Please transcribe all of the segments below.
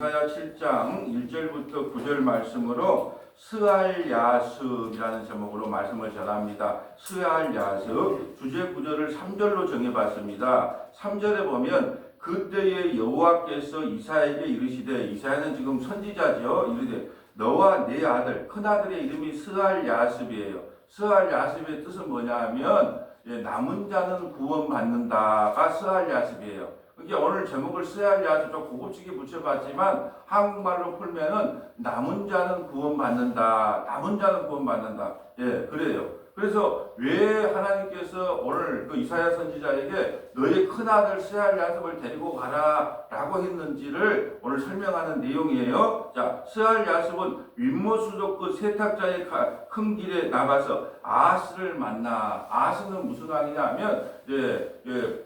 이사야 7장 1절부터 9절 말씀으로 스알야습이라는 제목으로 말씀을 전합니다. 스알야습 주제 구절을 3절로 정해봤습니다. 3절에 보면 그때에 여호와께서 이사야에게 이르시되, 이사야는 지금 선지자죠. 이르되 너와 네 아들 큰아들의 이름이 스알야습이에요. 스알야습의 뜻은 뭐냐 하면 남은 자는 구원받는다가 스알야습이에요. 이게 오늘 제목을 스알야습 좀 고급지게 붙여봤지만 한국말로 풀면은 남은 자는 구원받는다. 남은 자는 구원받는다. 그래요. 그래서 왜 하나님께서 오늘 그 이사야 선지자에게 너의 큰아들 스알야습을 데리고 가라라고 했는지를 오늘 설명하는 내용이에요. 자, 스알야습은 윗모수족 그 세탁자의 큰 길에 나가서 아스를 만나. 아스는 무슨 왕이냐 하면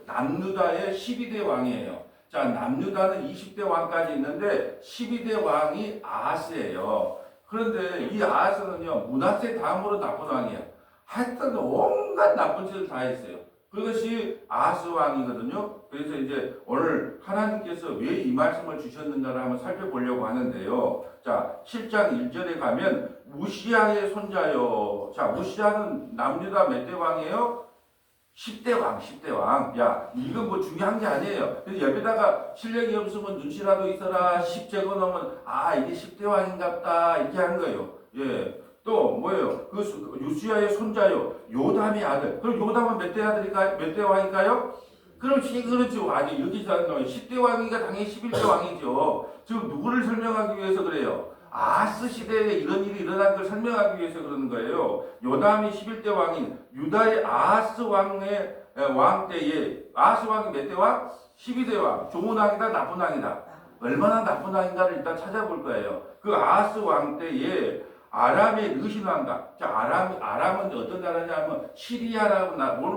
남유다의 12대 왕이에요. 자, 남유다는 20대 왕까지 있는데 12대 왕이 아스예요. 그런데 이 아스는요, 므낫세 다음으로 나쁜 왕이에요. 하여튼 온갖 나쁜 짓을 다 했어요. 그것이 아스 왕이거든요. 그래서 이제 오늘 하나님께서 왜 이 말씀을 주셨는가를 한번 살펴보려고 하는데요. 자, 7장 1절에 가면 우시야의 손자요. 자, 우시야는 남유다 몇 대 왕이에요? 10대 왕, 10대 왕. 야, 이건 뭐 중요한 게 아니에요. 그래서 옆에다가 실력이 없으면 눈치라도 있어라. 10 적어 놓으면, 이게 10대 왕인갑다. 이렇게 하는 거예요. 또 뭐예요? 그 우시야의 손자요. 요담의 아들. 그럼 요담은 몇 대 아들일까요? 몇 대 왕일까요? 그렇죠. 아니, 여기서 10대 왕이니까 당연히 11대 왕이죠. 지금 누구를 설명하기 위해서 그래요? 아스 시대에 이런 일이 일어난 걸 설명하기 위해서 그러는 거예요. 요담이 11대 왕인 유다의 아스 왕의 왕 때에, 아스 왕이 몇 대 왕? 12대 왕. 좋은 왕이다, 나쁜 왕이다. 얼마나 나쁜 왕인가를 일단 찾아볼 거예요. 그 아스 왕 때에 아람의 르신 왕가. 자, 아람은 어떤 나라냐면 시리아라고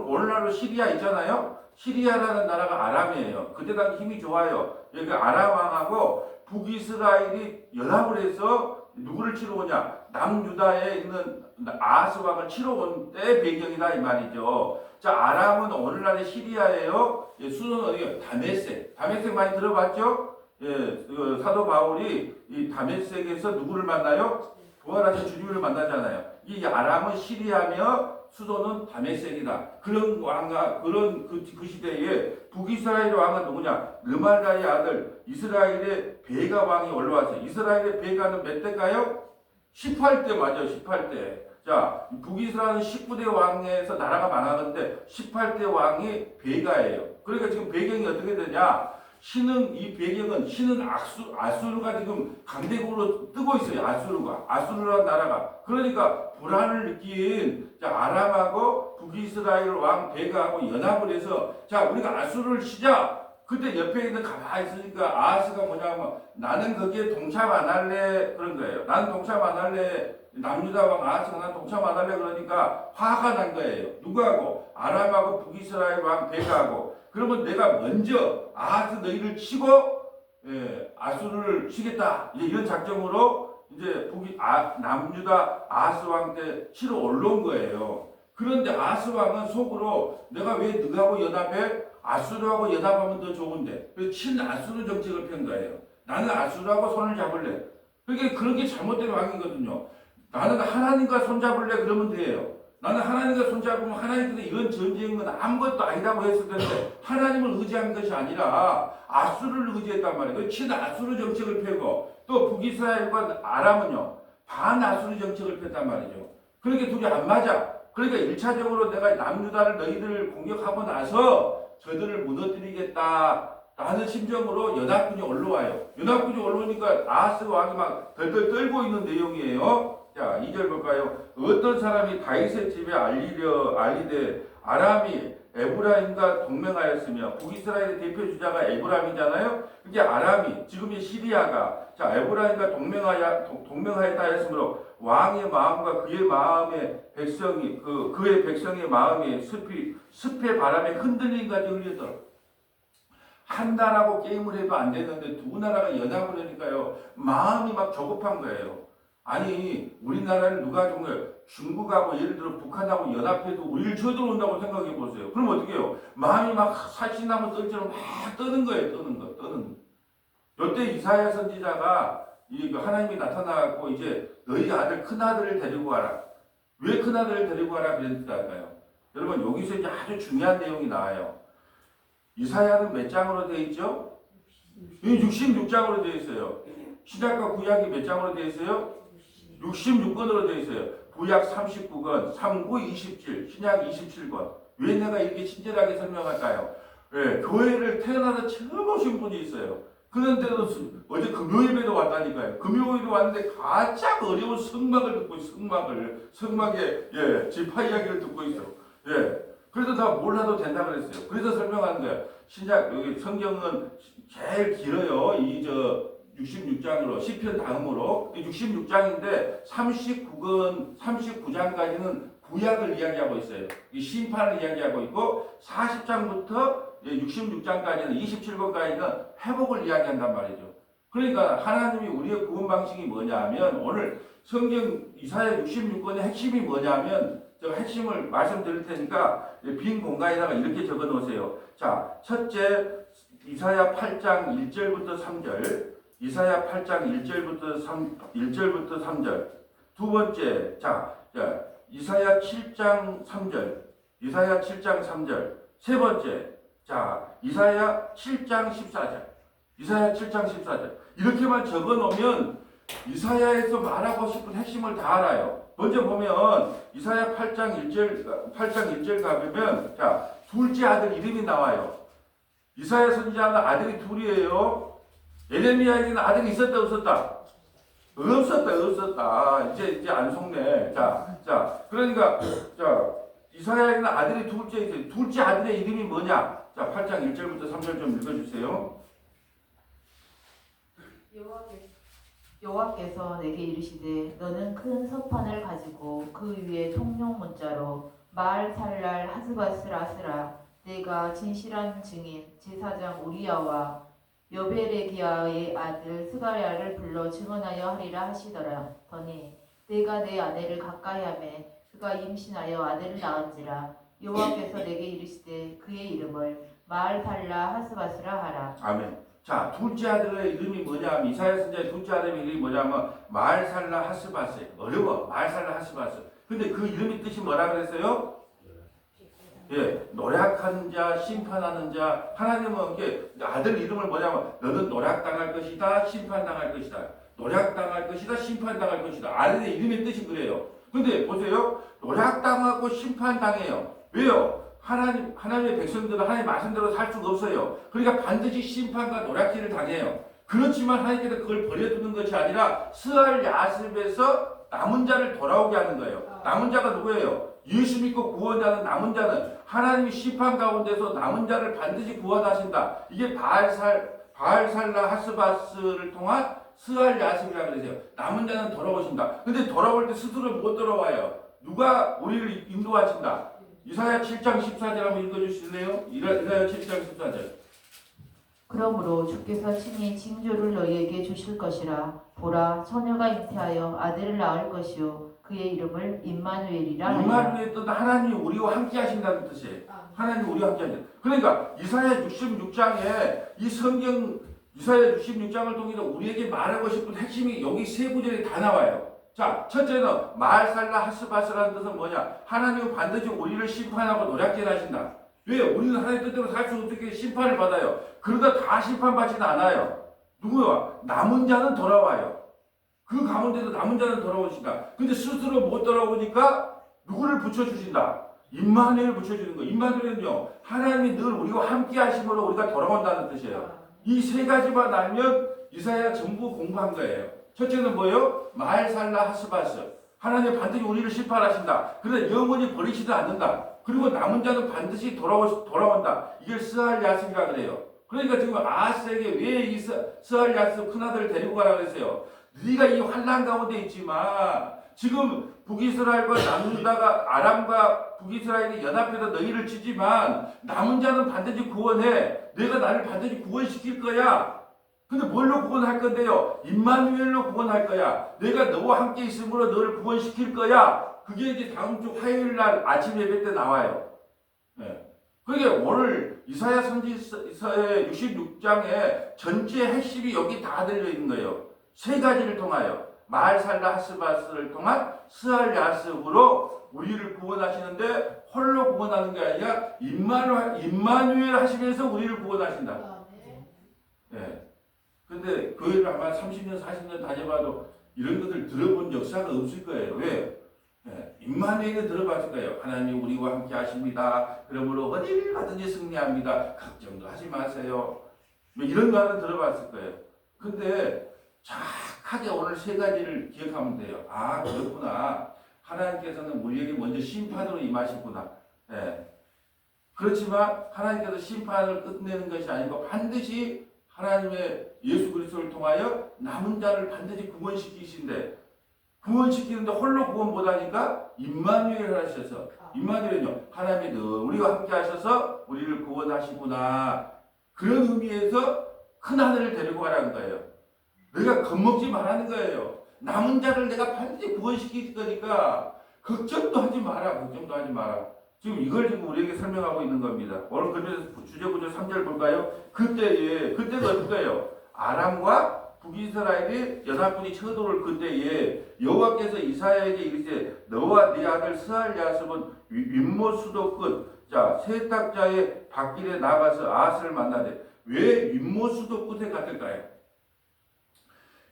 오늘날로 시리아 있잖아요. 시리아라는 나라가 아람이에요. 그때 당시 힘이 좋아요. 여기 아람 왕하고 북이스라엘이 연합을 해서 누구를 치러 오냐? 남유다에 있는 아스 왕을 치러 온 때 배경이다 이 말이죠. 자, 아람은 오늘날의 시리아예요. 수도는 어디요? 다메섹. 다메섹 많이 들어봤죠? 그 사도 바울이 이 다메섹에서 누구를 만나요? 부활하신 주님을 만나잖아요. 이 아람은 시리아며 수도는 다메섹이다. 그런 왕과 그런 그 시대에 북이스라엘 왕은 누구냐? 르말라의 아들 이스라엘의 베가 왕이 올라왔어요. 이스라엘의 베가는 몇 대일까요? 18대 맞아요. 18대. 자, 북이스라엘은 19대 왕에서 나라가 망하는데 18대 왕이 베가예요. 그러니까 지금 배경이 어떻게 되냐? 이 배경은 신은 아수르가 지금 강대국으로 뜨고 있어요. 아수르라는 나라가. 그러니까 불안을 느낀 아람하고 북이스라엘 왕 베가하고 연합을 해서 자, 우리가 아수르를 치자. 그때 옆에 있는 가만히 있으니까 아스가 뭐냐면 나는 거기에 동참 안 할래 그런 거예요. 나는 동참 안 할래. 남유다 왕 아스가 난 동참 안 할래 그러니까 화가 난 거예요. 누구하고? 아람하고 북이스라엘 왕 베가하고. 그러면 내가 먼저 아스 너희를 치고 아수르를 치겠다. 이제 이런 작정으로 이제 남유다 아스 왕 때 치러 올라온 거예요. 그런데 아스 왕은 속으로 내가 왜 너하고 연합해? 아수르하고 연합하면 더 좋은데. 그래서 친아수르 정책을 편 거예요. 나는 아수르하고 손을 잡을래. 그런 게 잘못된 왕이거든요. 나는 하나님과 손잡을래 그러면 돼요. 나는 하나님과 손잡으면 하나님께서 이런 전쟁은 아무것도 아니라고 했을 텐데 하나님을 의지한 것이 아니라 아수르를 의지했단 말이에요. 친아수르 정책을 펴고 또 북이스라엘과 아람은요 반아수르 정책을 폈단 말이죠. 그러니까 둘이 안 맞아. 그러니까 1차적으로 내가 남유다를 너희들을 공격하고 나서 저들을 무너뜨리겠다 라는 심정으로 연합군이 올라와요. 연합군이 올라오니까 아스 왕이 막 덜덜 떨고 있는 내용이에요. 자, 2절 볼까요? 어떤 사람이 다윗의 집에 알리되 아람이 에브라임과 동맹하였으며 북이스라엘의 대표 주자가 에브라임이잖아요. 그게 아람이 지금의 시리아가 자 에브라임과 동맹하였다 했으므로 왕의 마음과 그의 마음의 백성이 그의 백성의 마음이 습의 바람에 흔들린 같이 흘리더라. 한 나라하고 게임을 해도 안 되는데 두 나라가 연합을 하니까요 마음이 막 조급한 거예요. 아니 우리나라를 누가 정말 중국하고 예를 들어 북한하고 연합해도 우리를 쳐들어온다고 생각해 보세요. 그럼 어떻게 해요? 마음이 막 살신나무 떨처럼 막 떠는 거예요. 떠는 거. 요때 이사야 선지자가 그 하나님이 나타나고 이제 너희 아들 큰 아들을 데리고 가라. 왜 큰 아들을 데리고 가라 그랬을까요? 여러분 여기서 이제 아주 중요한 내용이 나와요. 이사야는 몇 장으로 되어 있죠? 66장으로 되어 있어요. 신약과 구약이 몇 장으로 되어 있어요? 66권으로 되어 있어요. 구약 39권, 39, 27, 신약 27권. 왜 내가 이렇게 친절하게 설명할까요? 예, 교회를 태어나서 처음 오신 분이 있어요. 그런데도 어제 금요일에도 왔다니까요. 금요일에 왔는데 가장 어려운 성막을 듣고 있어. 성막의 지파 이야기를 듣고 있어. 예. 그래서 다 몰라도 된다 그랬어요. 그래서 설명하는 거예요. 신약 여기 성경은 제일 길어요. 66장으로 시편 다음으로 66장인데 39장까지는 구약을 이야기하고 있어요. 이 심판을 이야기하고 있고 40장부터 66장까지는 27권까지는 회복을 이야기한단 말이죠. 그러니까 하나님이 우리의 구원 방식이 뭐냐면 오늘 성경 이사야 66권의 핵심이 뭐냐면 제가 핵심을 말씀드릴 테니까 빈 공간에다가 이렇게 적어 놓으세요. 자, 첫째 이사야 8장 1절부터 3절. 이사야 8장 1절부터 3절. 두 번째, 이사야 7장 3절. 이사야 7장 3절. 세 번째, 이사야 7장 14절. 이사야 7장 14절. 이렇게만 적어 놓으면 이사야에서 말하고 싶은 핵심을 다 알아요. 먼저 보면 이사야 8장 1절 가보면 둘째 아들 이름이 나와요. 이사야 선지자는 아들이 둘이에요. 예레미야에게는 아들이 있었다 없었다? 없었다. 이제 안 속네. 그러니까 이사야에게는 아들이 둘째 있어요. 둘째 아들의 이름이 뭐냐? 8장 1절부터 3절 좀 읽어주세요. 여호와께서 내게 이르시되 너는 큰 서판을 가지고 그 위에 통용 문자로 마알살랄 하스바스라스라 내가 진실한 증인 제사장 우리야와 여베레기야의 아들 스가랴를 불러 증언하여 하리라 하시더라. 더니 내가 내 아내를 가까이하매 그가 임신하여 아들을 낳은지라 여호와께서 내게 이르시되 그의 이름을 마알살라 하스바스라 하라. 아멘. 자, 둘째 아들의 이름이 뭐냐면 이사야 선지자의 둘째 아들의 이름이 뭐냐면 마알살라 하스바스. 어려워. 마알살라 하스바스. 근데 그 이름이 뜻이 뭐라 그랬어요? 예, 노략한 자, 심판하는 자. 하나님은 이게 아들 이름을 뭐냐면 너는 노략당할 것이다, 심판당할 것이다. 노략당할 것이다, 심판당할 것이다. 아들의 이름의 뜻이 그래요. 근데 보세요. 노략당하고 심판당해요. 왜요? 하나님의 백성들은 하나님 말씀대로 살 수가 없어요. 그러니까 반드시 심판과 노략질을 당해요. 그렇지만 하나님께서 그걸 버려두는 것이 아니라 스알 야습에서 남은 자를 돌아오게 하는 거예요. 남은 자가 누구예요? 예수 믿고 구원자는 남은 자는 하나님이 심판 가운데서 남은 자를 반드시 구원하신다. 이게 바알살라 하스바스를 통한 스알 야습이라고 그러세요. 남은 자는 돌아오신다. 근데 돌아올 때 스스로 못 돌아와요. 누가 우리를 인도하신다. 이사야 7장 14절 한번 읽어주실래요? 이사야 7장 14절. 그러므로 주께서 친히 징조를 너희에게 주실 것이라. 보라, 처녀가 잉태하여 아들을 낳을 것이요 그의 이름을 임마누엘이라 하리라. 임마누엘 뜻은 하나님이 우리와 함께 하신다는 뜻이에요. 하나님이 우리와 함께 하신다. 그러니까 이사야 66장에 이 성경 이사야 66장을 통해서 우리에게 말하고 싶은 핵심이 여기 세 구절이 다 나와요. 자, 첫째는 마알살라 하스바스라는 뜻은 뭐냐? 하나님은 반드시 우리를 심판하고 노략질 하신다. 왜? 우리는 하나님 뜻대로 살 수 없게 심판을 받아요. 그러다 다 심판받지는 않아요. 누구야? 남은 자는 돌아와요. 그 가운데도 남은 자는 돌아오신다. 근데 스스로 못 돌아오니까 누구를 붙여주신다? 임마누엘을 붙여주는 거예요. 임마누엘은요, 하나님이 늘 우리와 함께 하심으로 우리가 돌아온다는 뜻이에요. 이 세 가지만 알면 이사야 전부 공부한 거예요. 첫째는 뭐예요? 마알살라 하스바스. 하나님 반드시 우리를 심판하신다. 그런데 영원히 버리지도 않는다. 그리고 남은 자는 반드시 돌아온다. 이게 스알 야습이라 그래요. 그러니까 지금 아하스에게 왜 이 스알 야습 큰아들을 데리고 가라 그랬어요. 네가 이 환난 가운데 있지만 지금 북이스라엘과 남유다가 아람과 북이스라엘이 연합해서 너희를 치지만 남은 자는 반드시 구원해. 내가 나를 반드시 구원시킬 거야. 근데 뭘로 구원할 건데요? 임마누엘로 구원할 거야. 내가 너와 함께 있으므로 너를 구원시킬 거야. 그게 이제 다음 주 화요일 날 아침 예배 때 나와요. 네. 그러니까 오늘 이사야 선지서의 66장에 전체 핵심이 여기 다 들려있는 거예요. 세 가지를 통하여 말살라 하스바스를 통한 스알야스으로 우리를 구원하시는데 홀로 구원하는 게 아니라 임마누엘 하시면서 우리를 구원하신다. 예. 근데 교회를 아마 30년, 40년 다녀봐도 이런 것들 들어본 역사가 없을 거예요. 왜? 예. 임마누엘은 들어봤을 거예요. 하나님 우리와 함께 하십니다. 그러므로 어디를 가든지 승리합니다. 걱정도 하지 마세요. 뭐 이런 거 하나 들어봤을 거예요. 근데 정확하게 오늘 세 가지를 기억하면 돼요. 아, 그렇구나. 하나님께서는 우리에게 먼저 심판으로 임하시구나. 예. 그렇지만 하나님께서 심판을 끝내는 것이 아니고 반드시 하나님의 예수 그리스도를 통하여 남은 자를 반드시 구원시키신데, 구원시키는데 홀로 구원 못하니까 임마누엘 하셔서, 임마누엘은요, 하나님이 늘 우리와 함께 하셔서 우리를 구원하시구나. 그런 의미에서 큰 하늘을 데리고 가라는 거예요. 내가 겁먹지 말라는 거예요. 남은 자를 내가 반드시 구원시킬 거니까 걱정도 하지 마라. 걱정도 하지 마라. 지금 이걸 지금 우리에게 설명하고 있는 겁니다. 오늘 그래서 주제 구절 3절 볼까요? 그때가 어떨까요? 아람과 북이스라엘이 연합군이 쳐들어올 그때에 여호와께서 이사야에게 이르시되 너와 네 아들 스알야습은 윗못 수도 끝 세탁자의 밭길에 나가서 아스를 만나되 왜 윗못 수도 끝에 갔을까요?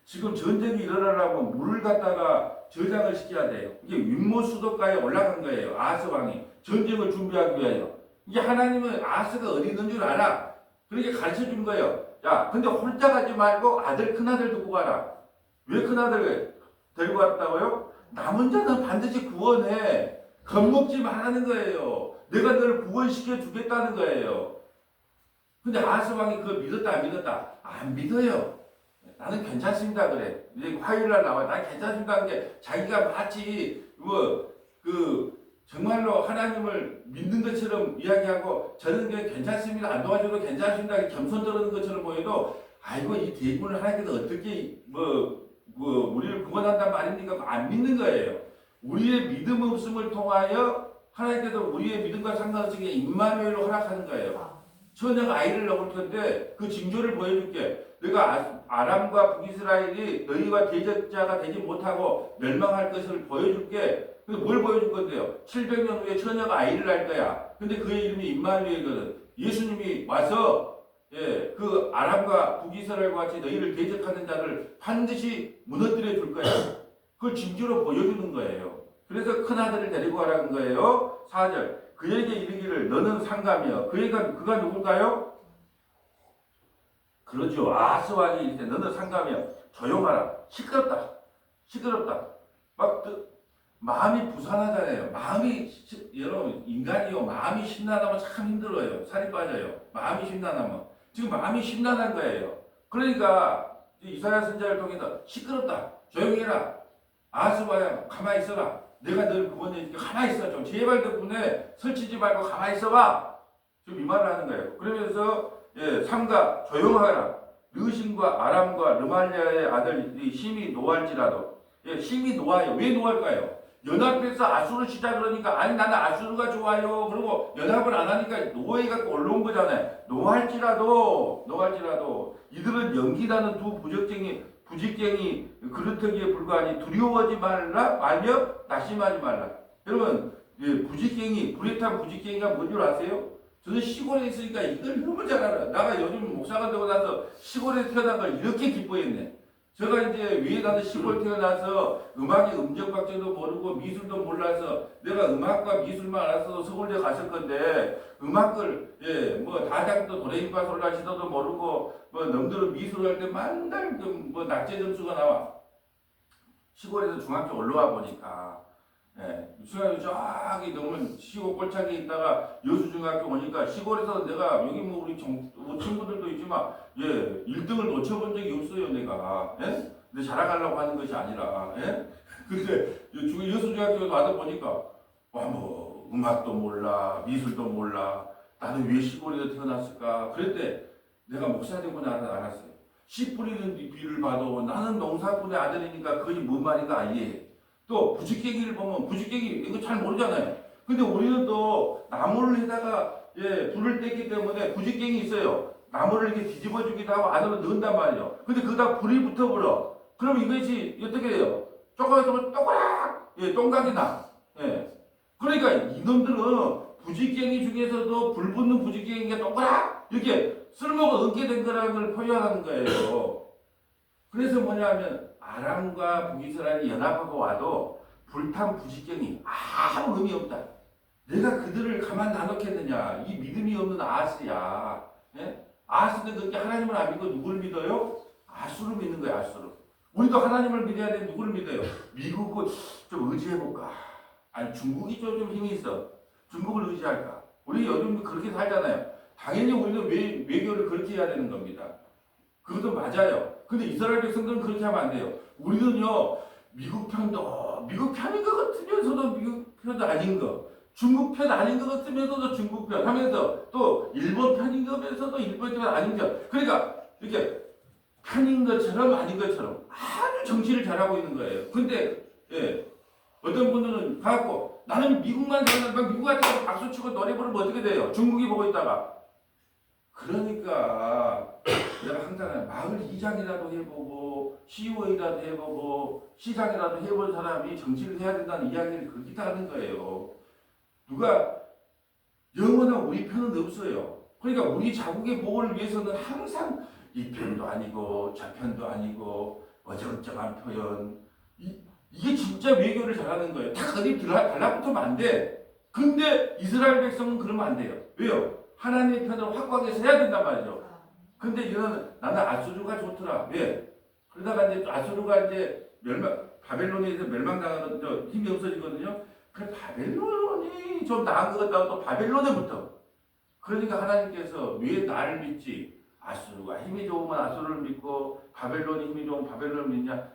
지금 전쟁이 일어나려면 물을 갖다가 저장을 시켜야 돼요. 이게 윗못 수도가에 올라간 거예요. 아스 왕이 전쟁을 준비하기 위하여. 이게 하나님은 아스가 어디 있는 줄 알아. 그렇게 가르쳐 준 거예요. 야, 근데 혼자 가지 말고 큰아들 두고 가라. 왜 큰아들 데리고 갔다고요? 남은 자는 반드시 구원해. 겁먹지 말라는 거예요. 내가 너를 구원시켜 주겠다는 거예요. 근데 아스 왕이 그걸 믿었다 안 믿었다? 안 믿어요. 나는 괜찮습니다 그래. 이제 화요일날 나와. 난 괜찮습니다 하는 게 자기가 마치 정말로 하나님을 믿는 것처럼 이야기하고 저는 그냥 괜찮습니다. 안 도와줘도 괜찮습니다. 겸손 떨어는 것처럼 보여도 아이고 이 대군을 하나님께서 어떻게 우리를 구원한단 말입니까? 안 믿는 거예요. 우리의 믿음 없음을 통하여 하나님께서 우리의 믿음과 상관없이 임마누엘로 허락하는 거예요. 처녀가 아이를 낳을 텐데 그 징조를 보여줄게. 너가 아람과 북이스라엘이 너희와 대적자가 되지 못하고 멸망할 것을 보여줄게. 뭘 보여줄 건데요? 700년 후에 처녀가 아이를 낳을 거야. 근데 그의 이름이 임마누엘이거든. 예수님이 와서 그 아람과 북이스라엘과 같이 너희를 대적하는 자를 반드시 무너뜨려 줄 거야. 그걸 징조로 보여주는 거예요. 그래서 큰아들을 데리고 가라는 거예요. 4절. 그에게 이르기를 너는 상감이여. 그가 누굴까요? 그러죠. 아스 왕이 이르되 너는 상감이여. 조용하라. 시끄럽다. 마음이 부산하잖아요. 여러분 인간이요. 마음이 심란하면 참 힘들어요. 살이 빠져요. 마음이 심란하면. 지금 마음이 심란한 거예요. 그러니까 이사야 선지자를 통해서 시끄럽다. 조용해라. 아스 왕아 가만히 있어라. 내가 너를 구원해줄게. 가만히 있어. 좀 제발 덕분에 설치지 말고 가만히 있어봐. 지금 이 말을 하는 거예요. 그러면서 삼가 조용하라. 르신과 아람과 르말리아의 아들이 심히 노할지라도 심히 노아요. 왜 노할까요? 연합해서 아수르 시작 그러니까 아니 나는 아수르가 좋아요. 그리고 연합을 안 하니까 노예가 올라온 거잖아요. 노할지라도 이들은 연기나는 두 부직갱이 그릇터기에 불과하니 두려워하지 말며 낙심하지 말라. 여러분 부직갱이 불에 탄 부직갱이가 뭔 줄 아세요? 저는 시골에 있으니까 이걸 너무 잘 알아요. 나가 요즘 목사가 되고 나서 시골에 태어난 걸 이렇게 기뻐했네. 제가 이제 위에 가서 시골 태어나서 음악의 음정박자도 모르고 미술도 몰라서 내가 음악과 미술만 알아서 서울대 갔을 건데 음악을 다작도 도레미파솔라시도도 모르고 놈들은 미술할 때 맨날 낙제 점수가 나와. 시골에서 중학교 올라와 보니까 중학교 저기 너무 시골 꼴짝에 있다가 여수중학교 오니까 시골에서 내가 여기 우리 친구들도 있지만 1등을 놓쳐본 적이 없어요 내가. 근데 자랑하려고 하는 것이 아니라. 근데 여수중학교 와서 보니까 음악도 몰라 미술도 몰라. 나는 왜 시골에서 태어났을까. 그랬대. 내가 목사 되고 나서 알았어요. 씨 뿌리는 비를 봐도 나는 농사꾼의 아들이니까 그것이 뭔 말인가 이해해. 또 부직갱이를 보면 부직갱이 이거 잘 모르잖아요. 근데 우리는 또 나무를 해다가 불을 뗐기 때문에 부직갱이 있어요. 나무를 이렇게 뒤집어주기도 하고 안으로 넣는단 말이에요. 근데 그러다 불이 붙어버려. 그럼 이것이 어떻게 돼요? 조금 있으면 동그락 동각이 나. 그러니까 이놈들은 부직갱이 중에서도 불 붙는 부직갱이가 동그락 이렇게 쓸모가 없게 된 거라는 걸 표현하는 거예요. 그래서 뭐냐면 아람과 북이스라엘이 연합하고 와도 불탄 부직갱이 아무 의미 없다. 내가 그들을 가만 놔놓겠느냐. 이 믿음이 없는 아하스야. 아하스는 그렇게 하나님을 안 믿고 누구를 믿어요? 아수를 믿는 거야. 아수를. 우리도 하나님을 믿어야 돼. 누구를 믿어요? 미국을 좀 의지해볼까? 아니 중국이 좀 힘이 있어. 중국을 의지할까? 우리 요즘 그렇게 살잖아요. 당연히 우리도 외교를 그렇게 해야 되는 겁니다. 그것도 맞아요. 근데 이스라엘 백성들은 그렇게 하면 안 돼요. 우리는요, 미국 편인 것 같으면서도 미국 편도 아닌 거, 중국 편 아닌 것 같으면서도 중국 편 하면서 또 일본 편인 거면서도 일본 편 아닌 것. 그러니까 이렇게 편인 것처럼 아닌 것처럼 아주 정치를 잘하고 있는 거예요. 근데 어떤 분들은 가고 나는 미국만 생각하면 미국한테 박수 치고 노래 부르면 어떻게 돼요? 중국이 보고 있다가. 그러니까 내가 항상 마을 이장이라도 해보고 시의회라도 해보고 시장이라도 해본 사람이 정치를 해야 된다는 이야기를 그렇게 하는 거예요. 누가 영원한 우리 편은 없어요. 그러니까 우리 자국의 보호를 위해서는 항상 이 편도 아니고 저 편도 아니고 어정쩡한 표현 이게 진짜 외교를 잘하는 거예요. 다 어디 달라붙으면 안 돼. 근데 이스라엘 백성은 그러면 안 돼요. 왜요? 하나님의 편을 확고하게 서야 된단 말이죠. 근데 이거는 나는 아수르가 좋더라. 왜? 그러다가 이제 아수르가 이제 바벨론에서 멸망당하는 힘이 없어지거든요. 그래 바벨론이 좀 나은 것 같다고 또 바벨론에 붙어. 그러니까 하나님께서 왜 나를 믿지? 아수르가 힘이 좋으면 아수르를 믿고 바벨론이 힘이 좋으면 바벨론을 믿냐?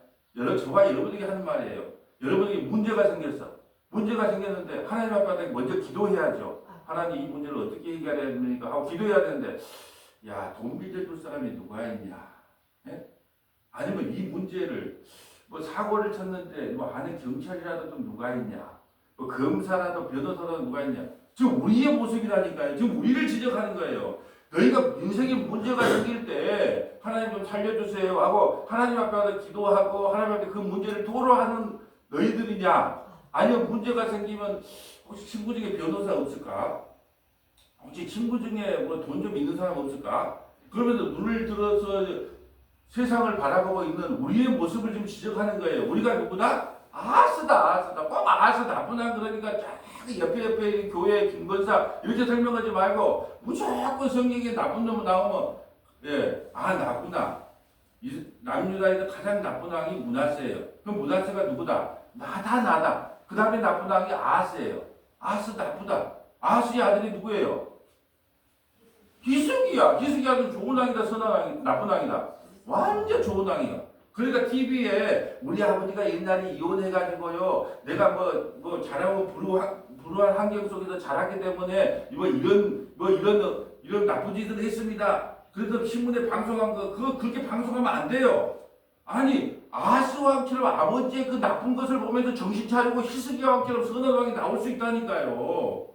저와 여러분에게 하는 말이에요. 여러분에게 문제가 생겼어. 문제가 생겼는데 하나님 앞에 먼저 기도해야죠. 하나님 이 문제를 어떻게 해결해야 됩니까? 하고 기도해야 되는데 야, 돈 빌려줄 사람이 누가 있냐? 아니면 이 문제를 뭐 사고를 쳤는데 뭐 안에 경찰이라도 좀 누가 있냐? 뭐 검사라도 변호사라도 누가 있냐? 지금 우리의 모습이라니까요. 지금 우리를 지적하는 거예요. 너희가 인생에 문제가 생길 때 하나님 좀 살려주세요 하고 하나님 앞에 기도하고 하나님 앞에 그 문제를 토로하는 너희들이냐? 아니면 문제가 생기면 혹시 친구 중에 변호사 없을까? 혹시 친구 중에 뭐 돈 좀 있는 사람 없을까? 그러면서 눈을 들어서 세상을 바라보고 있는 우리의 모습을 좀 지적하는 거예요. 우리가 누구다? 아스다. 꼭 아스 나쁜 한 그러니까 옆에 교회 김건사 이렇게 설명하지 말고 무조건 성경에 나쁜 놈 나오면 나쁘나. 남유다에서 가장 나쁜 왕이 므낫세예요. 그럼 므낫세가 누구다? 나다. 그 다음에 나쁜 왕이 아스예요. 아스 나쁘다. 아스의 아들이 누구예요? 히스기야. 히스기야는 좋은 왕이다, 선한 왕이다, 나쁜 왕이다. 완전 좋은 왕이야. 그러니까 TV에 우리 아버지가 옛날에 이혼해가지고요, 내가 뭐 잘하고 불우한 환경 속에서 자랐기 때문에 이런 나쁜 짓을 했습니다. 그래서 신문에 방송한 그거 그렇게 방송하면 안 돼요. 아니 아하스 왕처럼 아버지의 그 나쁜 것을 보면서 정신 차리고 히스기야 왕처럼 선한 왕이 나올 수 있다니까요.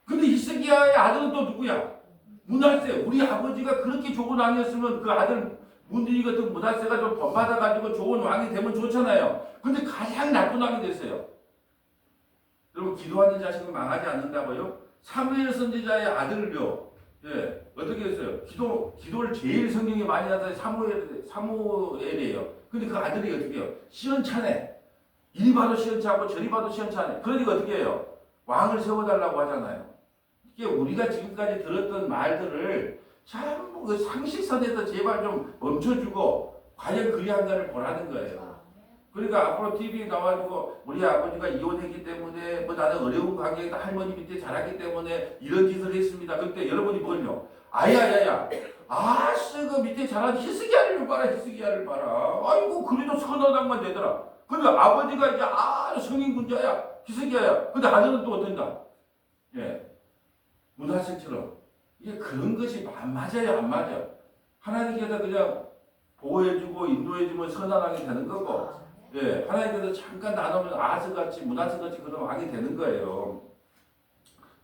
근데 히스기야의 아들은 또 누구야? 므낫세. 우리 아버지가 그렇게 좋은 왕이었으면 그 아들 문드리 같은 므낫세가 좀 번받아가지고 좋은 왕이 되면 좋잖아요. 근데 가장 나쁜 왕이 됐어요. 여러분 기도하는 자식은 망하지 않는다고요? 사무엘 선지자의 아들을요. 어떻게 했어요? 기도를 제일 성경에 많이 하던 사무엘이에요. 근데 그 아들이 어떻게 해요? 시원찮네. 이리 봐도 시원찮고 저리 봐도 시원찮네. 그러니까 어떻게 해요? 왕을 세워달라고 하잖아요. 이게 우리가 지금까지 들었던 말들을 전부 그 상식선에서 제발 좀 멈춰주고 과연 그리한가를 보라는 거예요. 그러니까 앞으로 TV에 나와가지고 우리 아버지가 이혼했기 때문에 뭐 나는 어려운 관계에서 할머니 밑에 자랐기 때문에 이런 짓을 했습니다. 그때 여러분이 뭘요? 아야야야. 아씨 그 밑에 자란 히스기야를 봐라. 아이고 그래도 선어당만 되더라. 근데 아버지가 이제 성인군자야. 히스기야야. 근데 아들은 또 어떤가? 므낫세처럼. 이게 그런 것이 맞아요, 안 맞아? 하나님께서 그냥 보호해주고 인도해주면 선한 왕이 되는 거고, 하나님께서 잠깐 나누면 아하스같이 므낫세같이 그런 왕이 되는 거예요.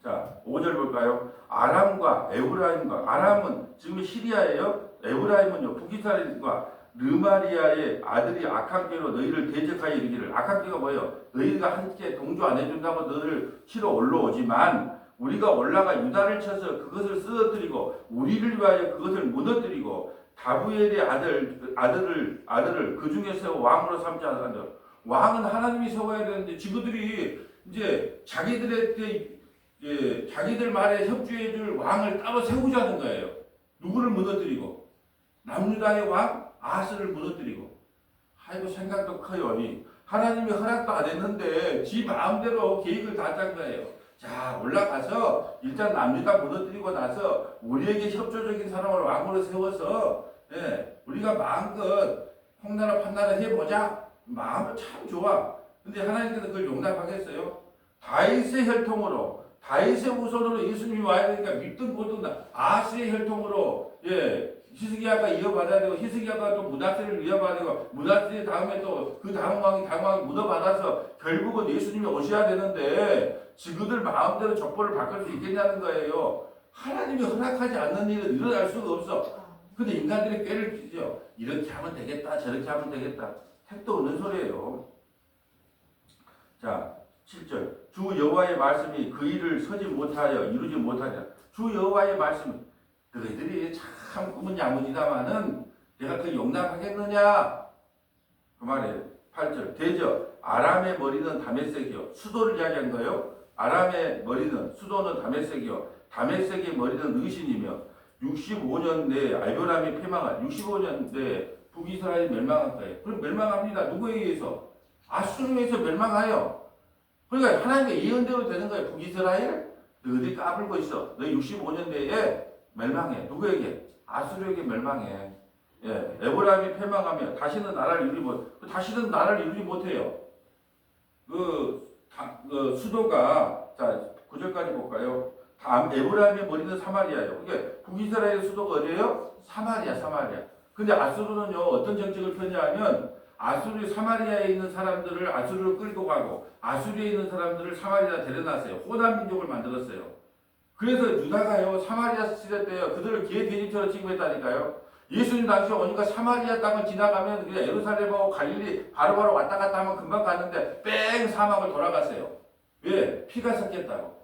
자, 5절 볼까요? 아람과 에브라임과 아람은 지금 시리아예요. 에브라임은요 북이스라엘과 르마리아의 아들이 아칸께로 너희를 대적하여 이르기를. 아칸께가 뭐예요? 너희가 함께 동조 안 해준다고 너희를 치러 올라오지만 우리가 올라가 유다를 쳐서 그것을 쓰러뜨리고 우리를 위하여 그것을 무너뜨리고 다부엘의 아들을 그 중에서 왕으로 삼지 않았다. 왕은 하나님이 세워야 되는데 지그들이 이제 자기들 말에 협조해줄 왕을 따로 세우자는 거예요. 누구를 무너뜨리고 남유다의 왕 아스를 무너뜨리고. 아이고 생각도 커요. 하나님이 허락도 안 했는데 지 마음대로 계획을 다 짠 거예요. 자, 올라가서 일단 남유다 무너뜨리고 나서 우리에게 협조적인 사람을 왕으로 세워서 우리가 마음껏 홍나라 판나라 해보자. 마음은 참 좋아. 근데 하나님께서 그걸 용납하겠어요? 다윗의 혈통으로, 다윗의 후손으로 예수님이 와야 되니까 믿든 보든 아스의 혈통으로 히스기야가 이어받아야 되고 히스기야가 또 므낫세를 이어받아야 되고 므낫세 다음에 또 그 다음 왕이 묻어받아서 결국은 예수님이 오셔야 되는데 지그들 마음대로 족보를 바꿀 수 있겠냐는 거예요. 하나님이 허락하지 않는 일은 일어날 수가 없어. 근데 인간들이 꾀를 끼죠. 이렇게 하면 되겠다, 저렇게 하면 되겠다. 택도 없는 소리예요. 자, 7절. 주 여호와의 말씀이 그 일을 서지 못하여 이루지 못하냐. 주 여호와의 말씀이 너희들이 참 꿈은 야무지다마는 내가 그 용납하겠느냐 그 말이에요. 8절. 대저 아람의 머리는 다메섹이요. 수도를 이야기한 거예요. 아람의 머리는 수도는 다메섹이요. 다메섹의 머리는 의신이며 65년 내에 알베람이 패망할 65년 내에 북이스라엘이 멸망할 거예요. 그럼 멸망합니다. 누구에 의해서? 아수르에 의해서 멸망하여. 그러니까 하나님의 예언대로 되는 거예요. 북이스라엘 너희들이 까불고 있어. 너희 65년 내에 멸망해. 누구에게? 아수르에게 멸망해. 에브라임이 패망하며 다시는 나라를 이루지 못해요. 수도가 자 9절까지 볼까요? 에브라임의 머리는 사마리아예요. 그러니까 북이스라엘 수도가 어디예요? 사마리아. 근데 아수르는요 어떤 정책을 펴냐면 아수르 사마리아에 있는 사람들을 아수르로 끌고 가고 아수르에 있는 사람들을 사마리아 데려놨어요. 호남 민족을 만들었어요. 그래서 유다가요 사마리아 시대 때요 그들을 개돼지처럼 취급했다니까요. 예수님 당시 오니까 사마리아 땅을 지나가면 그냥 예루살렘하고 갈릴리 바로바로 왔다 갔다 하면 금방 갔는데 뺑 사막을 돌아갔어요. 왜? 피가 섞였다고.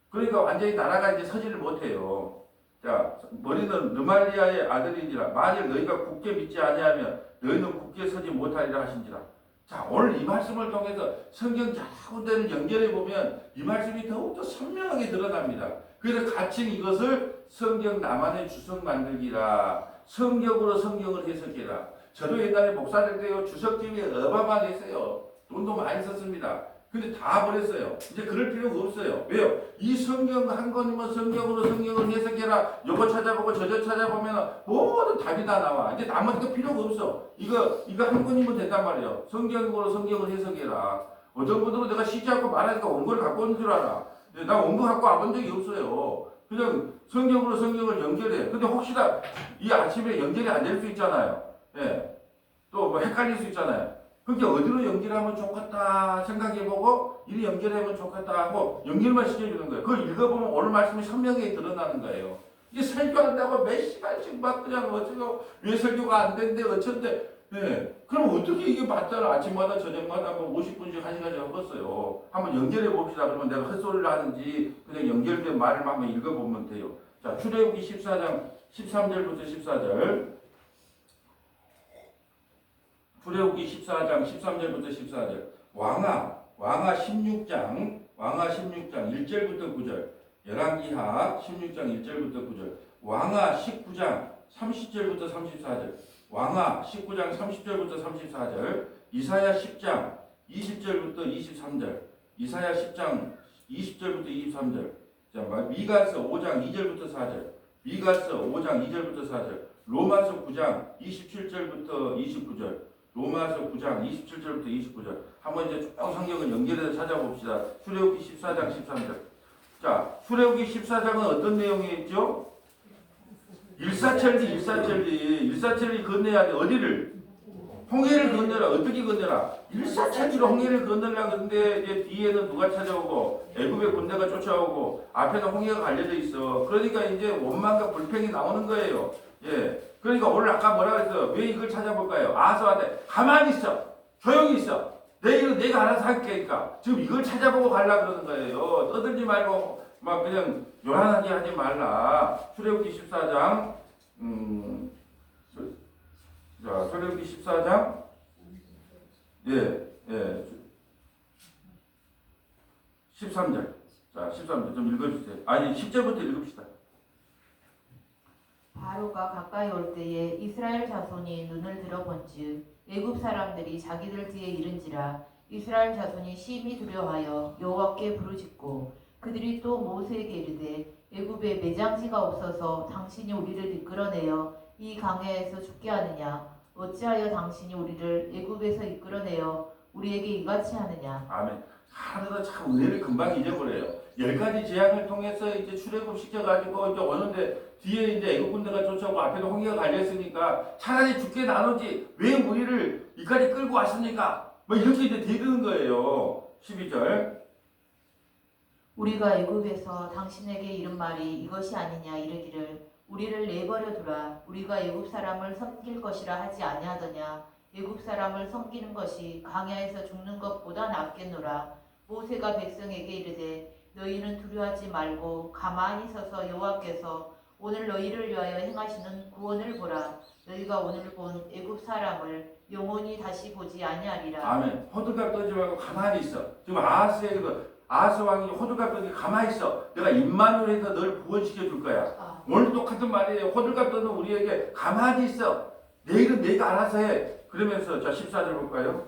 그러니까 완전히 나라가 이제 서지를 못해요. 자, 머리는 르말리아의 아들이니라. 만일 너희가 굳게 믿지 아니하면 너희는 굳게 서지 못하리라 하신지라. 자, 오늘 이 말씀을 통해서 성경 자 군데를 연결해 보면 이 말씀이 더욱더 선명하게 드러납니다. 그래서 가칭 이것을 성경 나만의 주석 만들기라. 성경으로 성경을 해석해라. 저도 옛날에 목사될 때요 주석집이 어마어마하게 했어요. 돈도 많이 썼습니다. 근데 다 버렸어요. 이제 그럴 필요가 없어요. 왜요? 이 성경 한 권이면 성경으로 성경을 해석해라. 요거 찾아보고 저저 찾아보면 모든 답이 다 나와. 이제 나머지가 필요가 없어. 이거 한 권이면 된단 말이에요. 성경으로 성경을 해석해라. 어떤 분들은 내가 쉬지 않고 말하니까 원고를 갖고 오는 줄 알아. 나 원고 갖고 와본 적이 없어요. 그냥 성경으로 성경을 연결해. 근데 혹시나 이 아침에 연결이 안 될 수 있잖아요. 또 뭐 헷갈릴 수 있잖아요. 그러니까 어디로 연결하면 좋겠다 생각해보고 이리 연결하면 좋겠다 하고 연결만 시켜주는 거예요. 그걸 읽어보면 오늘 말씀이 선명하게 드러나는 거예요. 이게 설교한다고 몇 시간씩 막 그냥 어쩌고 왜 설교가 안 된대 어쩐데 그럼 어떻게 이게 맞잖아. 아침마다 저녁마다 뭐 50분씩 1시간씩 하겠어요. 한번 연결해 봅시다. 그러면 내가 헛소리를 하는지 그냥 연결된 말을 한번 읽어보면 돼요. 자, 출애굽기 14장 13절부터 14절. 출애굽기 14장 13절부터 14절. 왕하 16장 1절부터 9절. 열왕기하 16장 1절부터 9절. 왕하 19장 30절부터 34절. 왕하 19장 30절부터 34절. 이사야 10장 20절부터 23절. 이사야 10장 20절부터 23절. 자, 미가서 5장 2절부터 4절. 미가서 5장 2절부터 4절. 로마서 9장 27절부터 29절. 로마서 9장 27절부터 29절. 한번 이제 쭉 성경을 연결해서 찾아봅시다. 출애굽기 14장 13절. 자, 출애굽기 14장은 어떤 내용이 있죠? 일사천리 건너야 돼. 어디를? 홍해를 건너라. 어떻게 건너라? 일사천리로 홍해를 건너려고 그러는데 이제 뒤에는 누가 찾아오고 애굽의 군대가 쫓아오고 앞에는 홍해가 갈려져 있어. 그러니까 이제 원망과 불평이 나오는 거예요. 예. 그러니까 오늘 아까 뭐라 그랬어? 왜 이걸 찾아볼까요? 아하스한테 가만히 있어. 조용히 있어. 내 일은 내가 알아서 할게. 그러니까 지금 이걸 찾아보고 가려고 그러는 거예요. 떠들지 말고 막 그냥 요란하게 하지 말라. 출애굽기 14장 자, 출애굽기 14장 예, 예. 13절. 자, 13절 좀 읽어주세요. 아니, 10절부터 읽읍시다. 바로가 가까이 올 때에 이스라엘 자손이 눈을 들어본즉 애굽 사람들이 자기들 뒤에 이른지라 이스라엘 자손이 심히 두려워하여 여호와께 부르짖고 그들이 또 모세에게 이르되 애굽에 매장지가 없어서 당신이 우리를 이끌어내어 이 강야에서 죽게 하느냐 어찌하여 당신이 우리를 애굽에서 이끌어내어 우리에게 이같이 하느냐. 아멘. 하나도 참 은혜를 금방 잊어버려요. 10가지 재앙을 통해서 이제 출애굽 시켜가지고 이제 오는데 뒤에 이제 애굽 군대가 쫓아오고 앞에도 홍해가 갈렸으니까 차라리 죽게 나누지 왜 우리를 이까지 끌고 왔습니까? 뭐 이렇게 이제 대드는 거예요. 12절. 우리가 애굽에서 당신에게 이른 말이 이것이 아니냐 이르기를 우리를 내버려 두라 우리가 애굽 사람을 섬길 것이라 하지 아니하더냐 애굽 사람을 섬기는 것이 강야에서 죽는 것보다 낫겠노라. 모세가 백성에게 이르되 너희는 두려워하지 말고 가만히 서서 여호와께서 오늘 너희를 위하여 행하시는 구원을 보라. 너희가 오늘 본 애굽 사람을 영원히 다시 보지 아니하리라. 아멘. 호들갑 떨지 말고 가만히 있어. 지금 아하스의 아하스 왕이 호들갑 떨지 가만히 있어. 내가 임마누엘에서 널 구원시켜 줄 거야. 오늘 똑같은 말이에요. 호들갑 떠는 우리에게 가만히 있어. 내일은 내가 알아서 해. 그러면서 자 14절 볼까요?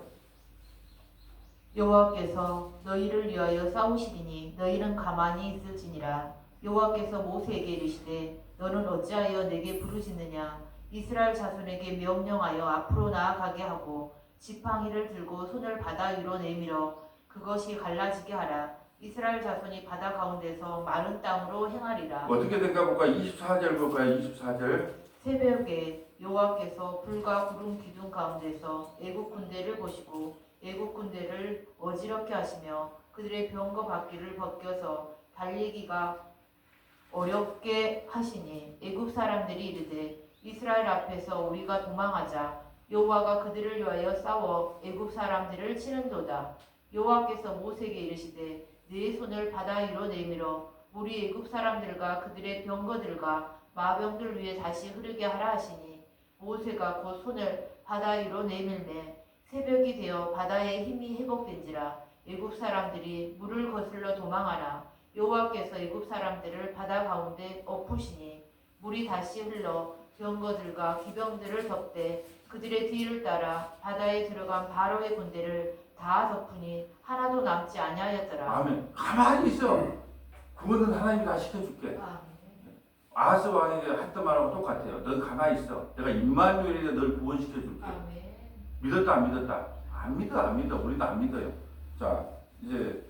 여호와께서 너희를 위하여 싸우시리니 너희는 가만히 있을지니라. 여호와께서 모세에게 이르시되 너는 어찌하여 내게 부르짖느냐. 이스라엘 자손에게 명령하여 앞으로 나아가게 하고 지팡이를 들고 손을 바다 위로 내밀어 그것이 갈라지게 하라. 이스라엘 자손이 바다 가운데서 마른 땅으로 행하리라. 어떻게 된가 볼까요? 24절 볼까요? 24절. 새벽에 여호와께서 불과 구름 기둥 가운데서 애국 군대를 보시고 애국 군대를 어지럽게 하시며 그들의 병거 바퀴를 벗겨서 달리기가 어렵게 하시니 애국 사람들이 이르되 이스라엘 앞에서 우리가 도망하자. 여호와가 그들을 위하여 싸워 애국 사람들을 치는도다. 여호와께서 모세에게 이르시되 네 손을 바다 위로 내밀어 물이 애국 사람들과 그들의 병거들과 마병들 위에 다시 흐르게 하라 하시니 모세가 곧 손을 바다 위로 내밀매 새벽이 되어 바다의 힘이 회복된지라. 애국 사람들이 물을 거슬러 도망하라. 여호와께서 애국 사람들을 바다 가운데 엎으시니 물이 다시 흘러 병거들과 기병들을 덮되 그들의 뒤를 따라 바다에 들어간 바로의 군대를 다 덮으니 하나도 남지 아니하였더라. 아멘. 가만히 있어. 그거는 하나님이 다 시켜줄게. 아하스 왕에게 했던 말하고 똑같아요. 넌 가만히 있어. 내가 임마누엘에서 널 구원시켜줄게. 믿었다 안 믿었다? 안 믿어 안 믿어. 우리도 안 믿어요. 자 이제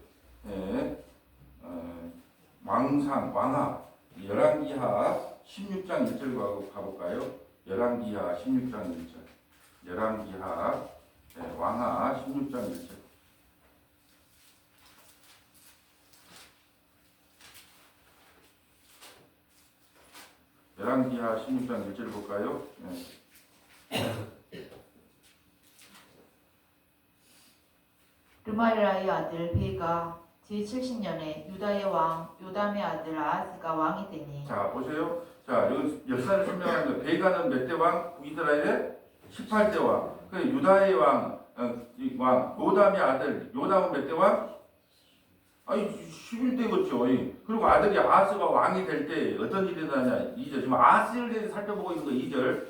왕하 열왕기하 16장 1절 가볼까요? 열왕기하 16장 1절. 열왕기하 왕하 16장 1절. 열왕기하 16장 1절 볼까요? 르말라의 아들 베가 제70년에 유다의 왕 요담의 아들 아하스가 왕이 되니. 자 보세요. 자 여기 역사를 설명하는 베가는 몇 대 왕? 이스라엘의 18대 왕. 그 유다의 왕 요담의 아들 요담은 몇 대 왕? 아니 11대겠죠. 그리고 아들이 아하스가 왕이 될 때 어떤 일이 일어나냐 2절. 지금 아하스를 대해서 살펴보고 있는 거 2절.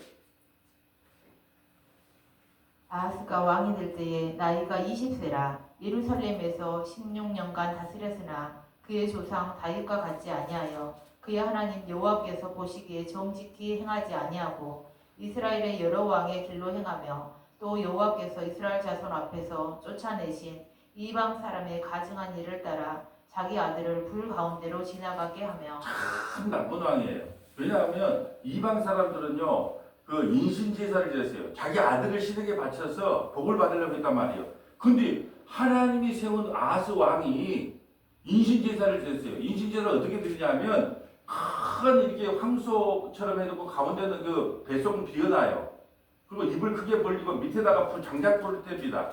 아하스가 왕이 될 때에 나이가 20세라. 예루살렘에서 16년간 다스렸으나 그의 조상 다윗과 같지 아니하여 그의 하나님 여호와께서 보시기에 정직히 행하지 아니하고 이스라엘의 여러 왕의 길로 행하며 또 여호와께서 이스라엘 자손 앞에서 쫓아내신 이방 사람의 가증한 일을 따라 자기 아들을 불 가운데로 지나가게 하며. 참 나쁜 왕이에요. 왜냐하면 이방 사람들은요 그 인신 제사를 드렸어요. 자기 아들을 신에게 바쳐서 복을 받으려고 했단 말이에요. 근데 하나님이 세운 아하스 왕이 인신 제사를 드렸어요. 인신 제사를 어떻게 드리냐면 큰 이렇게 황소처럼 해놓고 가운데는 그 뱃속은 비어나요. 그리고 입을 크게 벌리고 밑에다가 장작불을 뗍니다.